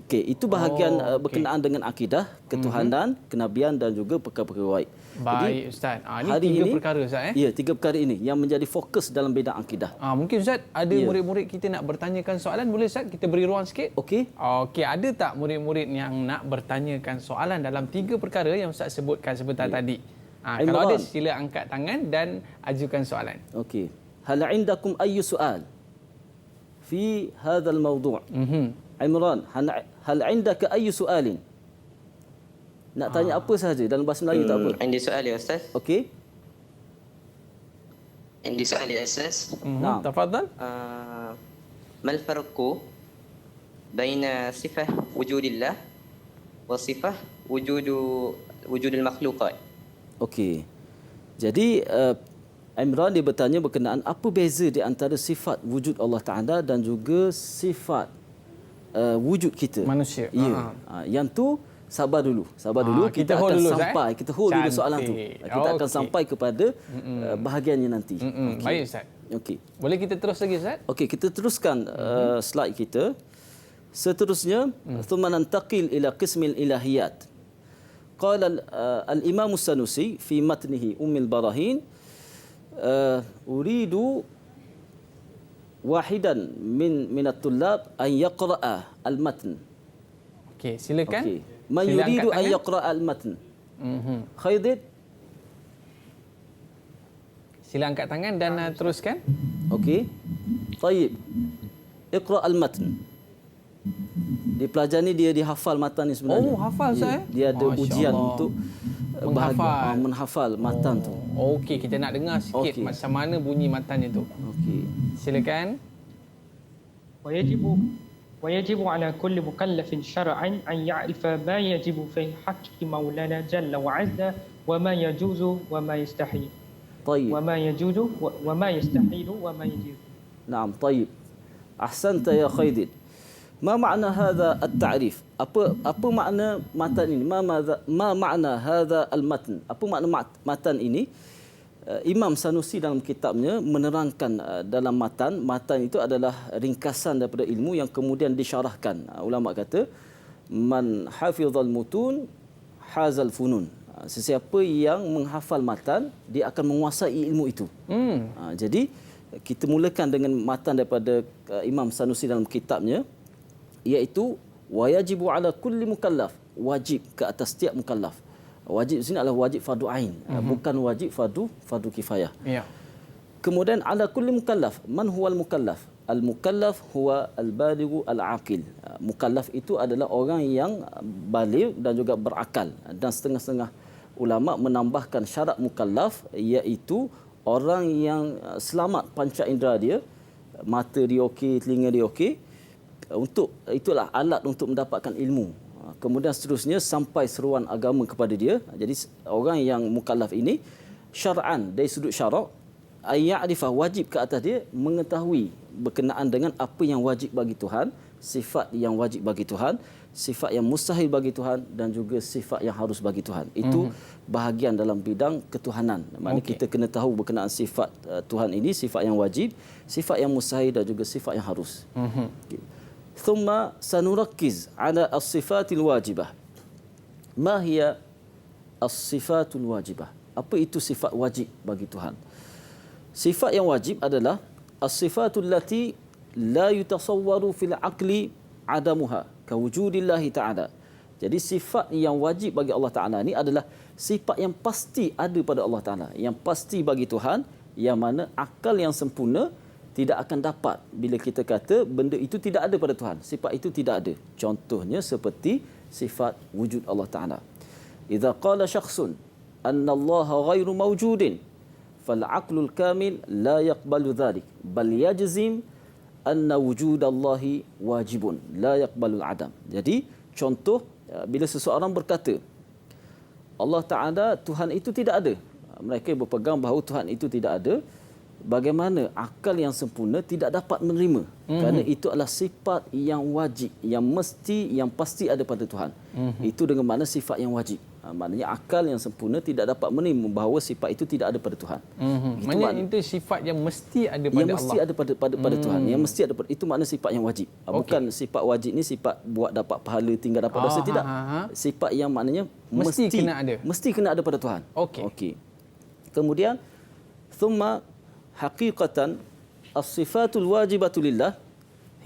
Okey, itu bahagian berkenaan dengan akidah, ketuhanan, kenabian dan juga perkara-perkara gaib. Baik, Ustaz. Ini 3 perkara, Ustaz. Ya, 3 perkara ini yang menjadi fokus dalam bidang akidah. Mungkin, Ustaz, ada murid-murid kita nak bertanyakan soalan. Boleh, Ustaz? Kita beri ruang sikit. Okey. Okey, ada tak murid-murid yang nak bertanyakan soalan dalam 3 perkara yang Ustaz sebutkan sebentar tadi? Kalau ada, sila angkat tangan dan ajukan soalan. Okey. Hal indakum ayyu soal fi hadzal mawdu'? Imran, hal indaka ayyu soalin? Nak tanya apa sahaja dalam bahasa Melayu tak apa. Indi soal ya Ustaz. Okey. Indi soal ya Ustaz. Naam. Tafadhal. Mal farqu baina sifah wujudillah wa sifah wujudul makhluqat? Okey. Jadi Imran dia bertanya berkenaan apa beza di antara sifat wujud Allah Taala dan juga sifat wujud kita manusia. Ya. Yang tu sabar dulu kita akan sampai kita hold dulu soalan tu. Kita akan sampai kepada bahagiannya nanti. Okay. Baik, Ustaz. Okey. Boleh kita terus lagi, Ustaz? Okey, kita teruskan slide kita. Seterusnya thumma nantaqil ila qismil ilahiyat. Qala al-Imam As-Sanusi fi matnihi Ummul Barahin uridu wahidan min at-tullab an yaqra'a al-matn. Okey, silakan. Okay. Man yuridu an yaqra'a al-matn. Khaydid. Sila angkat tangan dan teruskan. Okey. Tayyib. Iqra' al-matn. Di pelajar ni dia dihafal matan ni sebenarnya. Oh, hafal saya. Dia ada ujian untuk menghafal matan tu. Okey, kita nak dengar sikit macam mana bunyi matan itu. Okey. Silakan. ويجب على كل مكلف شرعا أن يعرف ما يجب في حق مولانا جل وعز وما يجوز وما يستحيل. طيب. وما يجوز وما يستحيل وما يجوز. نعم، طيب. أحسنت يا خيدد. ما معنى هذا التعريف؟ apa makna matan ini? Ma makna hadha al-matn? Apa makna matan ini? Imam Sanusi dalam kitabnya menerangkan dalam matan itu adalah ringkasan daripada ilmu yang kemudian disyarahkan. Ulama kata man hafizal mutun hazal funun. Sesiapa yang menghafal matan dia akan menguasai ilmu itu. Jadi kita mulakan dengan matan daripada Imam Sanusi dalam kitabnya, iaitu wajibu ala kulli mukallaf, wajib ke atas setiap mukallaf. Wajib di sini adalah wajib fardu ain, bukan wajib fardu kifayah. Ya. Kemudian ala kulli mukallaf. Man huwa al-mukallaf? Al-mukallaf huwa al-balighu al-aqil. Mukallaf itu adalah orang yang baligh dan juga berakal. Dan setengah-setengah ulama menambahkan syarat mukallaf iaitu orang yang selamat panca indera dia, mata dia okey, telinga dia okey, untuk itulah alat untuk mendapatkan ilmu. Kemudian seterusnya sampai seruan agama kepada dia. Jadi orang yang mukallaf ini syar'an dari sudut syarak, aya'rifah wajib ke atas dia mengetahui berkenaan dengan apa yang wajib bagi Tuhan, sifat yang wajib bagi Tuhan, sifat yang mustahil bagi Tuhan dan juga sifat yang harus bagi Tuhan. Itu bahagian dalam bidang ketuhanan. Maknanya kita kena tahu berkenaan sifat Tuhan ini, sifat yang wajib, sifat yang mustahil dan juga sifat yang harus. Thumma sanurakkiz ala as-sifatil wajibah. Ma hiya as-sifatul wajibah? Apa itu sifat wajib bagi Tuhan? Sifat yang wajib adalah as-sifatul lati la yutasawwaru fil aqli adamuha kawujudillahi ta'ala. Jadi sifat yang wajib bagi Allah Ta'ala ini adalah sifat yang pasti ada pada Allah Ta'ala, yang pasti bagi Tuhan, yang mana akal yang sempurna tidak akan dapat bila kita kata benda itu tidak ada pada Tuhan. Sifat itu tidak ada. Contohnya seperti sifat wujud Allah Ta'ala. Idza qala syakhsun anna Allah ghairu mawjudin fal aqlul kamil la yaqbalu dhalik bal yajzim anna wujudallahi wajibun la yaqbalul adam. Jadi contoh bila seseorang berkata Allah Ta'ala, Tuhan itu tidak ada, mereka berpegang bahawa Tuhan itu tidak ada, bagaimana akal yang sempurna tidak dapat menerima, kerana itu adalah sifat yang wajib, yang mesti, yang pasti ada pada Tuhan. Itu dengan makna sifat yang wajib. Maknanya akal yang sempurna tidak dapat menerima bahawa sifat itu tidak ada pada Tuhan. Maknanya itu sifat yang mesti ada pada yang mesti Allah. ada pada Tuhan. Yang mesti ada pada, itu makna sifat yang wajib. Bukan sifat wajib ni sifat buat dapat pahala, tinggal dapat dosa, tidak. Sifat yang maknanya mesti kena ada. Mesti kena ada pada Tuhan. Okey. Kemudian thumma haqiqatan as-sifatul wajibatu lillah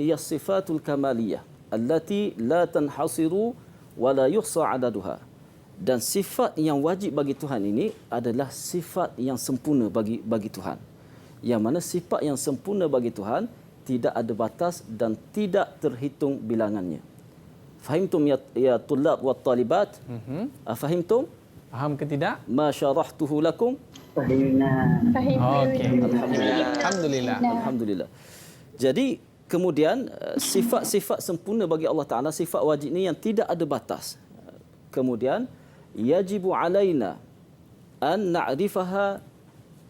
hiya as-sifatul kamaliyah allati la tanhasiru wa la yuhsa adaduha. Dan sifat yang wajib bagi Tuhan ini adalah sifat yang sempurna bagi Tuhan. Yang mana sifat yang sempurna bagi Tuhan tidak ada batas dan tidak terhitung bilangannya. Fahimtum ya tullab wa talibat? Fahimtum? Faham ke tidak? Ma syarahtuhu lakum? Fahimna. Okey. Alhamdulillah. Alhamdulillah. Jadi kemudian sifat-sifat sempurna bagi Allah Ta'ala, sifat wajib ini yang tidak ada batas. Kemudian yajibu alaina an na'rifaha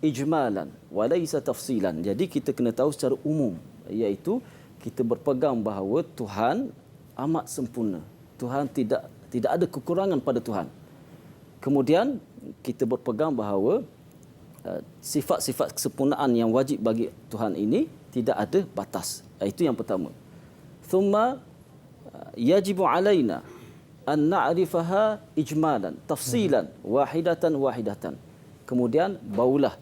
ijmalan wa laysa tafsilan. Jadi kita kena tahu secara umum, iaitu kita berpegang bahawa Tuhan amat sempurna. Tuhan tidak ada kekurangan pada Tuhan. Kemudian kita berpegang bahawa sifat-sifat kesempurnaan yang wajib bagi Tuhan ini tidak ada batas. Itu yang pertama. Thumma yajibu alaina an na'rifaha ijmalan, tafsilan, wahidatan. Kemudian barulah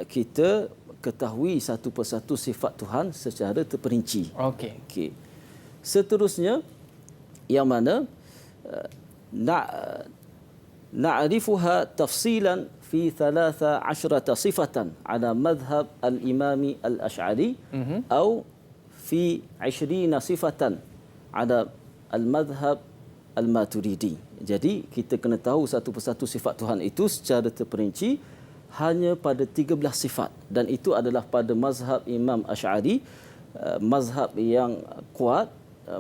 kita ketahui satu persatu sifat Tuhan secara terperinci. Okey. Seterusnya yang mana na'rifuha tafsilan fi 13 sifatan ala madhhab al-imami al-ash'ari atau fi 20 sifatan ala al-madhhab al-Maturidi. Jadi kita kena tahu satu persatu sifat Tuhan itu secara terperinci hanya pada 13 sifat, dan itu adalah pada mazhab Imam Asy'ari, mazhab yang kuat,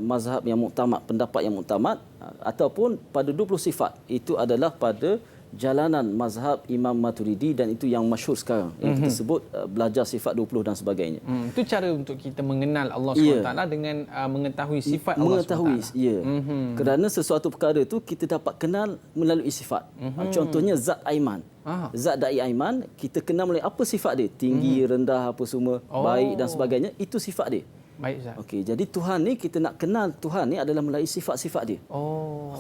mazhab yang muktamad, pendapat yang muktamad, ataupun pada 20 sifat. Itu adalah pada jalanan mazhab Imam Maturidi, dan itu yang masyhur sekarang yang kita sebut belajar sifat 20 dan sebagainya. Itu cara untuk kita mengenal Allah SWT dengan mengetahui sifat Allah SWT. Kerana sesuatu perkara itu kita dapat kenal melalui sifat. Contohnya zat aiman. Zat da'i aiman, kita kenal melalui apa sifat dia, tinggi, rendah, apa semua, baik dan sebagainya, itu sifat dia. Baik, Zat. Okey, jadi Tuhan ni, kita nak kenal Tuhan ni adalah melalui sifat-sifat dia.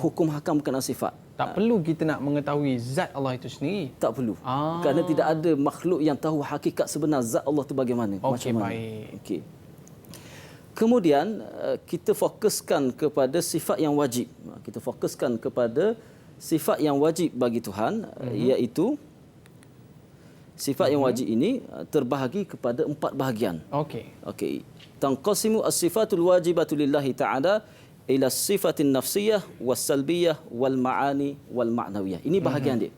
Hukum hakam berkenaan sifat. Tak perlu kita nak mengetahui zat Allah itu sendiri. Tak perlu. Kerana tidak ada makhluk yang tahu hakikat sebenar zat Allah itu bagaimana. Okey, macam mana. baik. Okey. Kemudian kita fokuskan kepada sifat yang wajib. Kita fokuskan kepada sifat yang wajib bagi Tuhan iaitu sifat yang wajib ini terbahagi kepada 4 bahagian. Okey. Tanqasimu as-sifatul wajibatu lillahi ta'ala ila sifatin nafsiyah was-salbiyah wal ma'ani wal ma'nawiyah. Ini bahagian dia.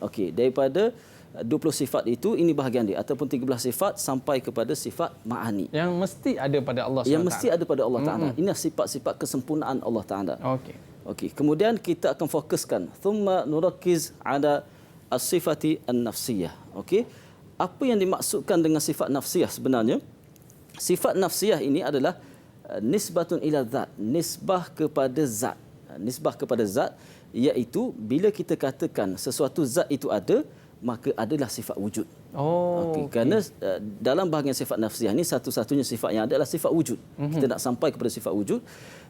Okey, daripada 20 sifat itu ini bahagian dia ataupun 13 sifat sampai kepada sifat ma'ani. Yang mesti ada pada Allah SWT. Yang mesti ada pada Allah Taala. Ini sifat-sifat kesempurnaan Allah Taala. Okey. Kemudian kita akan fokuskan thumma nurakkiz ala as-sifati an-nafsiyah. Okey. Apa yang dimaksudkan dengan sifat nafsiyah sebenarnya? Sifat nafsiyah ini adalah nisbatun ila zat, nisbah kepada zat. Nisbah kepada zat iaitu bila kita katakan sesuatu zat itu ada, maka adalah sifat wujud. Okey. Kerana dalam bahagian sifat nafsiyah ini satu-satunya sifat yang ada adalah sifat wujud. Kita nak sampai kepada sifat wujud.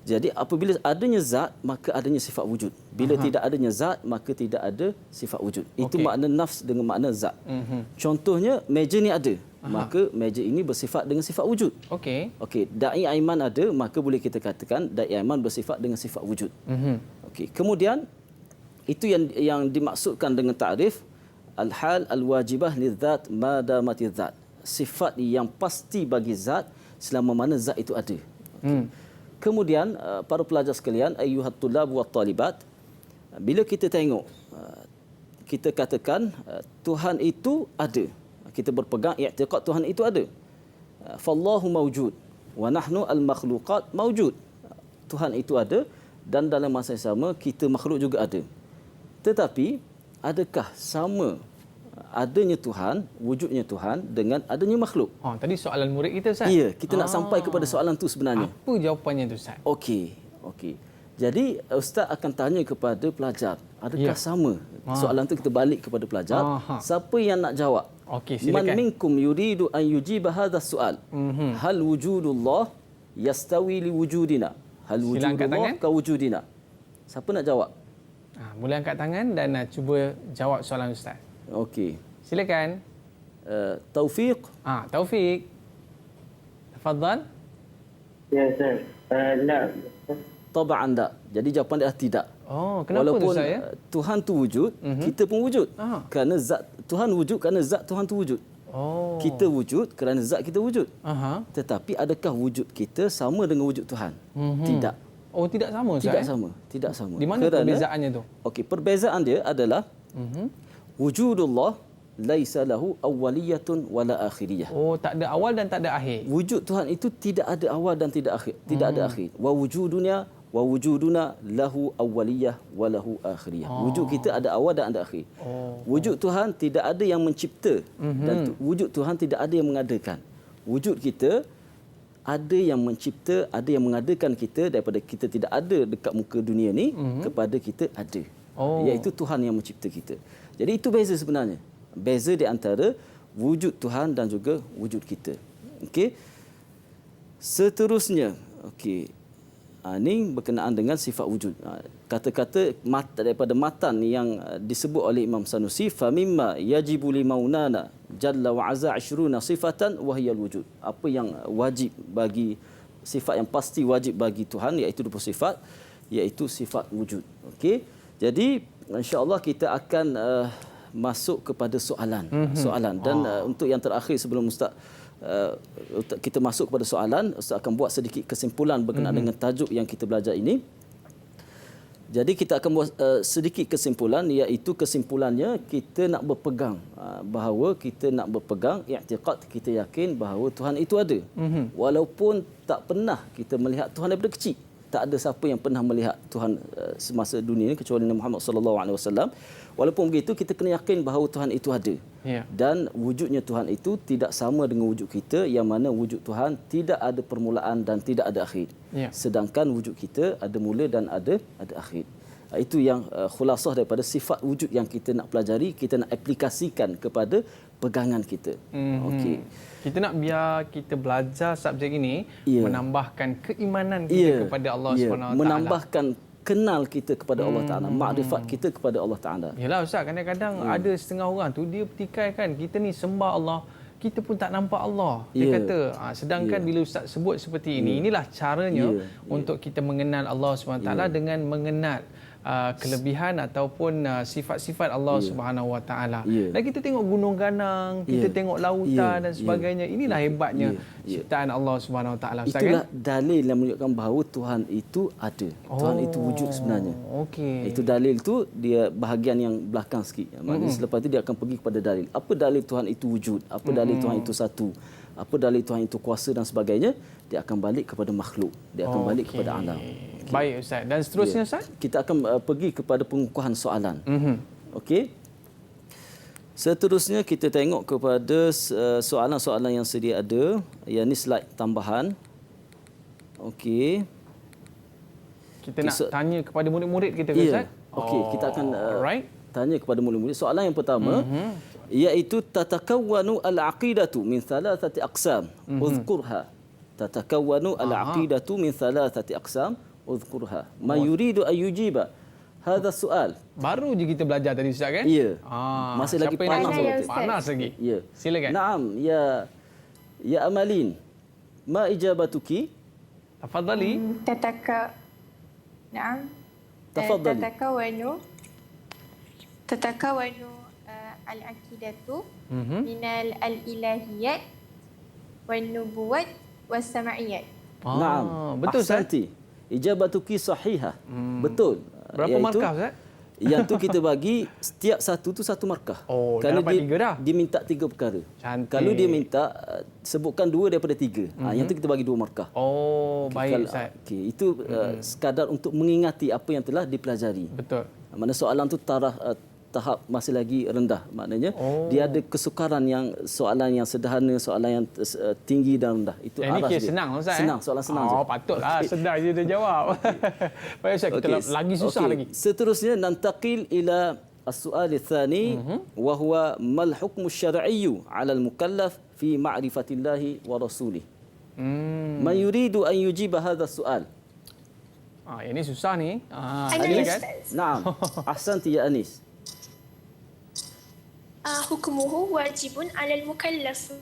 Jadi apabila adanya zat, maka adanya sifat wujud. Bila tidak adanya zat, maka tidak ada sifat wujud. Itu makna nafs dengan makna zat. Contohnya meja ni ada, maka meja ini bersifat dengan sifat wujud. Okey, dai Aiman ada, maka boleh kita katakan dai Aiman bersifat dengan sifat wujud. Okey, kemudian itu yang dimaksudkan dengan ta'rif al-hal al-wajibah lidzat ma damati zat. Sifat yang pasti bagi zat selama mana zat itu ada. Kemudian para pelajar sekalian, ayyuhat tulab wa talibat, bila kita tengok kita katakan Tuhan itu ada, kita berpegang i'tiqad Tuhan itu ada. Fallahu mawjud wa nahnu al-makhluqat mawjud. Tuhan itu ada dan dalam masa yang sama kita makhluk juga ada. Tetapi adakah sama adanya Tuhan, wujudnya Tuhan dengan adanya makhluk? Tadi soalan murid kita, Ustaz. Ya, kita nak sampai kepada soalan tu sebenarnya. Apa jawapannya tu, Ustaz? Okey. Jadi Ustaz akan tanya kepada pelajar, adakah sama? Soalan tu kita balik kepada pelajar. Siapa yang nak jawab? Okey, silakan. Man minkum yuridu an yujiba hadha soal. Hal wujudullah yastawi li wujudina? Hal wujudullah ka wujudina? Siapa nak jawab? Boleh angkat tangan dan cuba jawab soalan Ustaz. Okey. Silakan. Taufiq. Taufiq. Tafadhal. Ya, Ustaz. La. Taba'an tak. Jadi jawapan dia tidak. Kenapa walaupun tu, Ustaz, ya? Tuhan tu wujud, kita pun wujud. Kerana zat Tuhan wujud, kerana zat Tuhan tu wujud. Kita wujud kerana zat kita wujud. Tetapi adakah wujud kita sama dengan wujud Tuhan? Tidak. Tidak sama, Ustaz? Tidak sama. Di mana perbezaannya tu? Okey, perbezaan dia adalah wujudullah laisa lahu awwaliyatun wala akhiriyah. Tak ada awal dan tak ada akhir. Wujud Tuhan itu tidak ada awal dan tidak ada akhir. Wa wujuduna lahu awwaliyah wa lahu akhiriyah. Wujud kita ada awal dan ada akhir. Wujud Tuhan tidak ada yang mencipta dan wujud Tuhan tidak ada yang mengadakan. Wujud kita ada yang mencipta, ada yang mengadakan kita daripada kita tidak ada dekat muka dunia ni kepada kita ada. Iaitu Tuhan yang mencipta kita. Jadi itu beza sebenarnya. Beza di antara wujud Tuhan dan juga wujud kita. Okey. Seterusnya, okey. Ini berkenaan dengan sifat wujud. Kata-kata daripada matan yang disebut oleh Imam Sanusi, famimma yajibu limaunana jalla wa azza 20 sifatan wa hiya wujud. Apa yang wajib bagi sifat yang pasti wajib bagi Tuhan iaitu 20 sifat, iaitu sifat wujud. Okey. Jadi insya-Allah kita akan masuk kepada soalan. Dan untuk yang terakhir sebelum Ustaz kita masuk kepada soalan, Ustaz akan buat sedikit kesimpulan berkenaan dengan tajuk yang kita belajar ini. Jadi kita akan buat sedikit kesimpulan, iaitu kesimpulannya kita nak berpegang bahawa kita nak berpegang i'tiqad, kita yakin bahawa Tuhan itu ada. Walaupun tak pernah kita melihat Tuhan daripada kecil. Tak ada siapa yang pernah melihat Tuhan semasa dunia ini kecuali Nabi Muhammad sallallahu alaihi wasallam. Walaupun begitu kita kena yakin bahawa Tuhan itu ada. Dan wujudnya Tuhan itu tidak sama dengan wujud kita, yang mana wujud Tuhan tidak ada permulaan dan tidak ada akhir. Sedangkan wujud kita ada mula dan ada akhir. Itu yang khulasah daripada sifat wujud yang kita nak pelajari, kita nak aplikasikan kepada pegangan kita. Okey. Kita nak biar kita belajar subjek ini menambahkan keimanan kita kepada Allah Subhanahu Wa Taala. Menambahkan kenal kita kepada Allah Taala, makrifat kita kepada Allah Taala. Yalah Ustaz, kadang-kadang ada setengah orang tu dia pertikaikan kita ni sembah Allah, kita pun tak nampak Allah. Dia kata sedangkan bila Ustaz sebut seperti ini, inilah caranya untuk kita mengenal Allah Subhanahu Wa Taala dengan mengenal kelebihan ataupun sifat-sifat Allah Subhanahu Wa Taala. Dan kita tengok gunung ganang, kita tengok lautan dan sebagainya. Inilah hebatnya ciptaan Allah Subhanahu Wa Taala. Itulah dalil yang menunjukkan bahawa Tuhan itu ada. Tuhan itu wujud sebenarnya. Itu dalil tu dia bahagian yang belakang sikit. Maknanya selepas itu dia akan pergi kepada dalil. Apa dalil Tuhan itu wujud? Apa dalil Tuhan itu satu? Apa dalil Tuhan itu kuasa dan sebagainya? Dia akan balik kepada makhluk. Dia akan balik kepada alam. Baik Ustaz. Dan seterusnya Ustaz? Kita akan pergi kepada pengukuhan soalan. Okey. Seterusnya kita tengok kepada soalan-soalan yang sedia ada. Yang ni slide tambahan. Okey. Kita nak tanya kepada murid-murid kita ke Ustaz? Okey, kita akan tanya kepada murid-murid. Soalan yang pertama iaitu tatakawwanu al-aqidatu min thalathati aqsam. Uzkurha. Tatakawwanu al-aqidatu min thalathati aqsam. Uzkurha. Ma yuridu an yujiba hadha soal. Baru je kita belajar tadi Ustaz kan? Ya. Masih lagi panas lagi. Ya. Silakan. Naam, ya Amalin. Ma ijabatuki? Tafadhali. Naam. Tafadhali. Tatakawanu al-aqidatu min al-ilahiyat wan nubuwat was sama'iyat. Naam. Betul Ustaz? Ijabatuki sahihah. Betul. Berapa markah Ustaz? Yang tu kita bagi setiap satu tu satu markah. Dah dapat 3 dah. Dia minta 3 perkara. Cantik. Kalau dia minta sebutkan 2 daripada 3. Yang tu kita bagi 2 markah. Baik Ustaz. Itu sekadar untuk mengingati apa yang telah dipelajari. Betul. Mana soalan tu tahap masih lagi rendah. Maknanya dia ada kesukaran yang soalan yang sederhana, soalan yang tinggi dan rendah. Itu arah dia. Senang Ustaz. Senang, soalan senang je. Patutlah sedar je dia jawab. Baik Ustaz, kita lagi susah lagi. Seterusnya nantaqil ila as-su'al ats-tsani wa huwa mal hukmu syar'iyyu 'ala al-mukallaf fi ma'rifatillah wa rasulih. Man yuridu an yujiba hadha as-su'al. Ini susah ni. Silakan. Naam. Ahsanti ya Anis. Hukmuhu wajibun 'alal mukallaf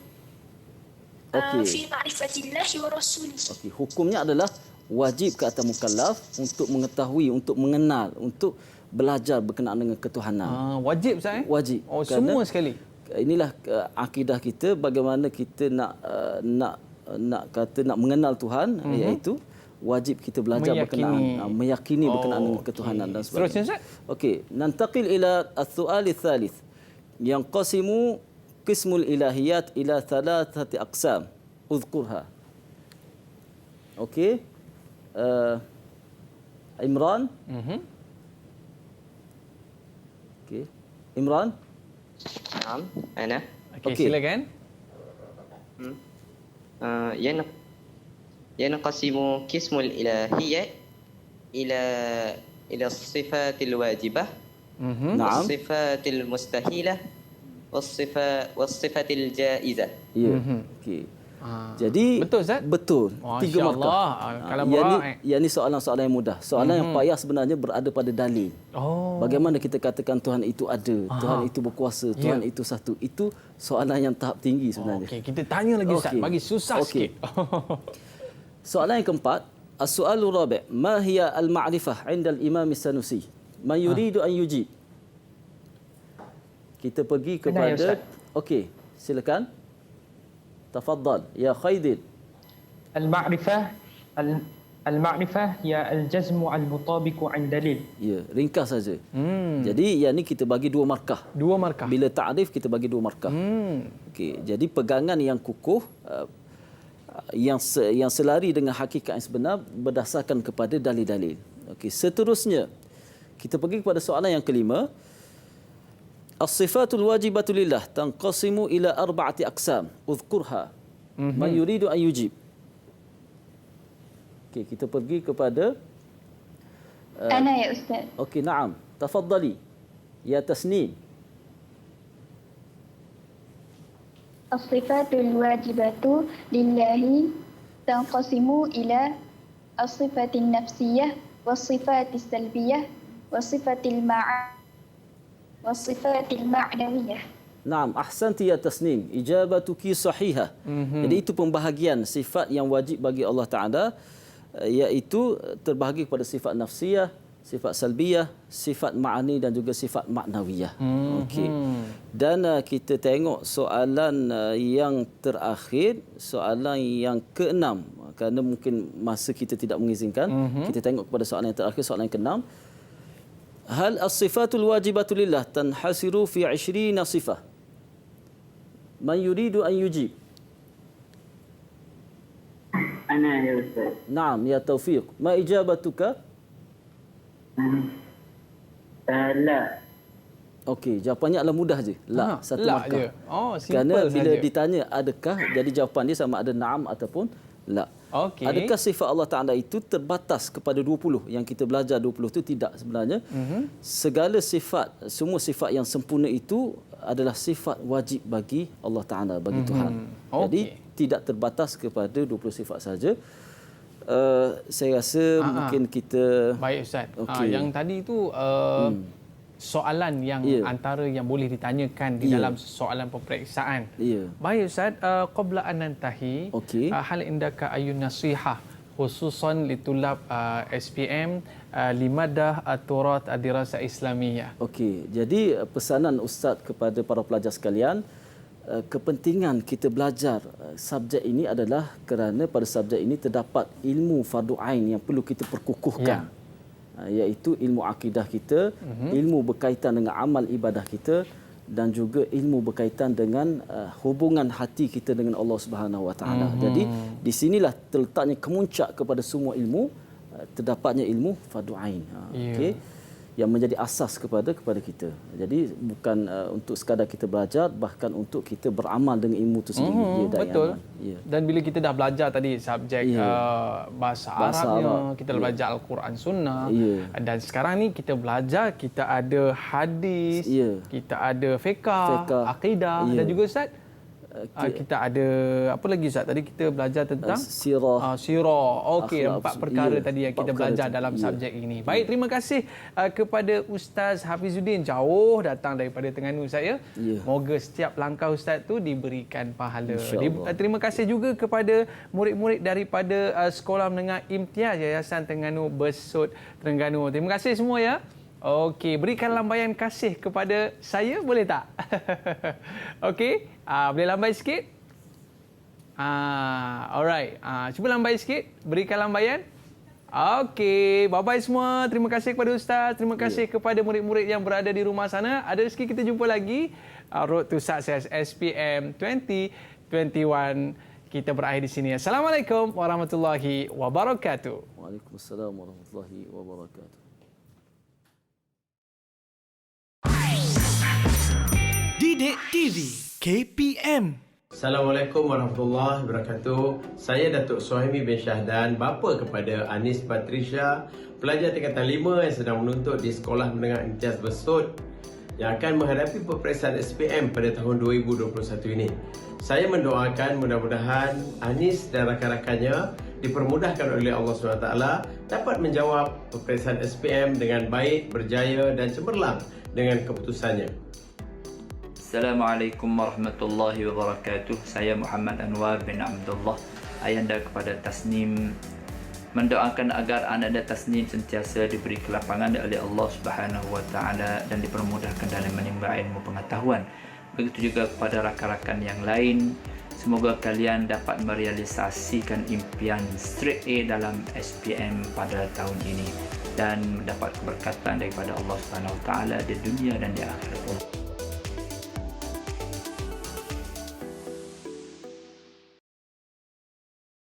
fi ma'rifatillah wa rasulih. Hukumnya adalah wajib ke atas mukallaf untuk mengetahui, untuk mengenal, untuk belajar berkenaan dengan ketuhanan. Wajib Ustaz? Wajib. Semua sekali. Inilah akidah kita, bagaimana kita nak mengenal Tuhan, iaitu wajib kita belajar meyakini berkenaan dengan ketuhanan dan sebagainya. Terusnya Ustaz? Okey, nantaqil ila as-su'al ats-tsalits. Yanqasimu qismul ilahiyat ila thalathati aqsam. Uzkurha. Okey. Imran. Okey. Imran. Naam, ana. Okey, silakan. ينقسم قسم الإلهية إلى الصفات الواجبة والصفات المستحيلة والصفات الجائزة. Okey. Jadi betul Ustaz? Betul. 3 markah. Yang ni soalan-soalan yang mudah. Soalan yang payah sebenarnya berada pada dalil. Bagaimana kita katakan Tuhan itu ada, Tuhan itu berkuasa, Tuhan itu satu. Itu soalan yang tahap tinggi sebenarnya. Okey, kita tanya lagi Ustaz, bagi susah sikit. Soalan yang keempat, as-su'alur rabi', ma hiya al-ma'rifah 'inda al-Imam As-Sanusi? Man yuridu an yujib. Kita pergi kepada okey, silakan. Tafaddal ya Khaidil. Al-ma'rifah ya al-jazmu al-mutabiq 'an dalil. Ya, ringkas saja. Jadi yang ni kita bagi 2 markah. 2 markah. Bila ta'rif kita bagi 2 markah. Okey, jadi pegangan yang kukuh yang selari dengan hakikat yang sebenar berdasarkan kepada dalil-dalil. Okey, seterusnya kita pergi kepada soalan yang kelima. As-sifatul wajibatu lillah tanqasimu ila 4 aqsam. Uzkurha. Man yuridu an yujib. Okey, kita pergi kepada Ana ya Ustaz. Okey, na'am. Tafaddali. Ya Tasnim. As-sifatul wajibatu lillahi tanqasimu ila as-sifatin nafsiyah was-sifatis salbiyah was-sifatil ma'nawiyah. Naam, ahsanti ya Tasnim. Ijabatuki sahihah. Jadi itu pembahagian sifat yang wajib bagi Allah Taala, iaitu terbahagi kepada sifat nafsiyah, sifat salbiyah, sifat ma'ani dan juga sifat maknawiyah. Okey. Dan kita tengok soalan yang terakhir, soalan yang ke-6, kerana mungkin masa kita tidak mengizinkan. Kita tengok kepada soalan yang terakhir, soalan yang ke-6. Hal as-sifatul wajibatu lillah tanhasiru fi 20 sifah? Man yuridu an yujib? Ana ya Ustaz. Naam ya Taufiq. Ma ijabatuka? La. Okey, jawapannya adalah mudah je. La, satu la markah. je. Oh, simple Kerana bila saja. ditanya adakah, jadi jawapan dia sama ada na'am ataupun la. Okey. Adakah sifat Allah Ta'ala itu terbatas kepada 20? Yang kita belajar 20 itu tidak sebenarnya. Segala sifat, semua sifat yang sempurna itu adalah sifat wajib bagi Allah Ta'ala, bagi Tuhan. Jadi tidak terbatas kepada 20 sifat saja. Saya rasa mungkin kita... Baik Ustaz. Okey. Yang tadi itu soalan yang antara yang boleh ditanyakan di Ya. dalam soalan peperiksaan. Ya. Baik Ustaz, qabla an nantahi, hal indaka ayun nasihah khususan litulab SPM limadah at-turath ad-dirasah islamiyah. Okey, jadi pesanan Ustaz kepada para pelajar sekalian, kepentingan kita belajar subjek ini adalah kerana pada subjek ini terdapat ilmu fardu ain yang perlu kita perkukuhkan. Iaitu ilmu akidah kita, ilmu berkaitan dengan amal ibadah kita dan juga ilmu berkaitan dengan hubungan hati kita dengan Allah Subhanahu Wa Taala. Jadi di sinilah terletaknya kemuncak kepada semua ilmu, terdapatnya ilmu fardu ain. Okey. Yang menjadi asas kepada kita. Jadi bukan untuk sekadar kita belajar, bahkan untuk kita beramal dengan ilmu itu sendiri. Betul. Dan bila kita dah belajar tadi subjek bahasa Arabnya, kita belajar Al-Quran Sunnah, dan sekarang ni kita belajar, kita ada hadis, kita ada fiqh, akidah, dan juga Ustaz, kita ada apa lagi Ustaz? Tadi kita belajar tentang sirah. Okey, 4 perkara tadi yang kita belajar dalam subjek ini. Baik, terima kasih kepada Ustaz Hafizuddin, jauh datang daripada Terengganu Ustaz ya. Moga setiap langkah Ustaz tu diberikan pahala. Terima kasih juga kepada murid-murid daripada Sekolah Menengah Imtiaz Yayasan Terengganu Besut Terengganu. Terima kasih semua ya. Okey, berikan lambaian kasih kepada saya, boleh tak? Okey, boleh lambai sikit? Alright, cuba lambai sikit, berikan lambaian. Okey, bye-bye semua. Terima kasih kepada Ustaz, terima kasih kepada murid-murid yang berada di rumah sana. Ada rezeki kita jumpa lagi. Road to Success SPM 2021. Kita berakhir di sini. Assalamualaikum warahmatullahi wabarakatuh. Waalaikumsalam warahmatullahi wabarakatuh. Didik TV KPM. Assalamualaikum warahmatullahi wabarakatuh. Saya Datuk Suhaimi bin Syahdan, bapa kepada Anis Patricia, pelajar tingkatan 5 yang sedang menuntut di Sekolah Menengah Imtiaz Besut yang akan menghadapi peperiksaan SPM pada tahun 2021 ini. Saya mendoakan mudah-mudahan Anis dan rakan-rakannya dipermudahkan oleh Allah SWT dapat menjawab peperiksaan SPM dengan baik, berjaya dan cemerlang dengan keputusannya. Assalamualaikum warahmatullahi wabarakatuh. Saya Muhammad Anwar bin Abdullah, ayahanda kepada Tasnim, mendoakan agar ananda Tasnim sentiasa diberi kelapangan oleh Allah Subhanahu Wa Taala dan dipermudahkan dalam menimba ilmu pengetahuan. Begitu juga kepada rakan-rakan yang lain, semoga kalian dapat merealisasikan impian straight A dalam SPM pada tahun ini dan mendapat keberkatan daripada Allah Subhanahu Wa Taala di dunia dan di akhirat.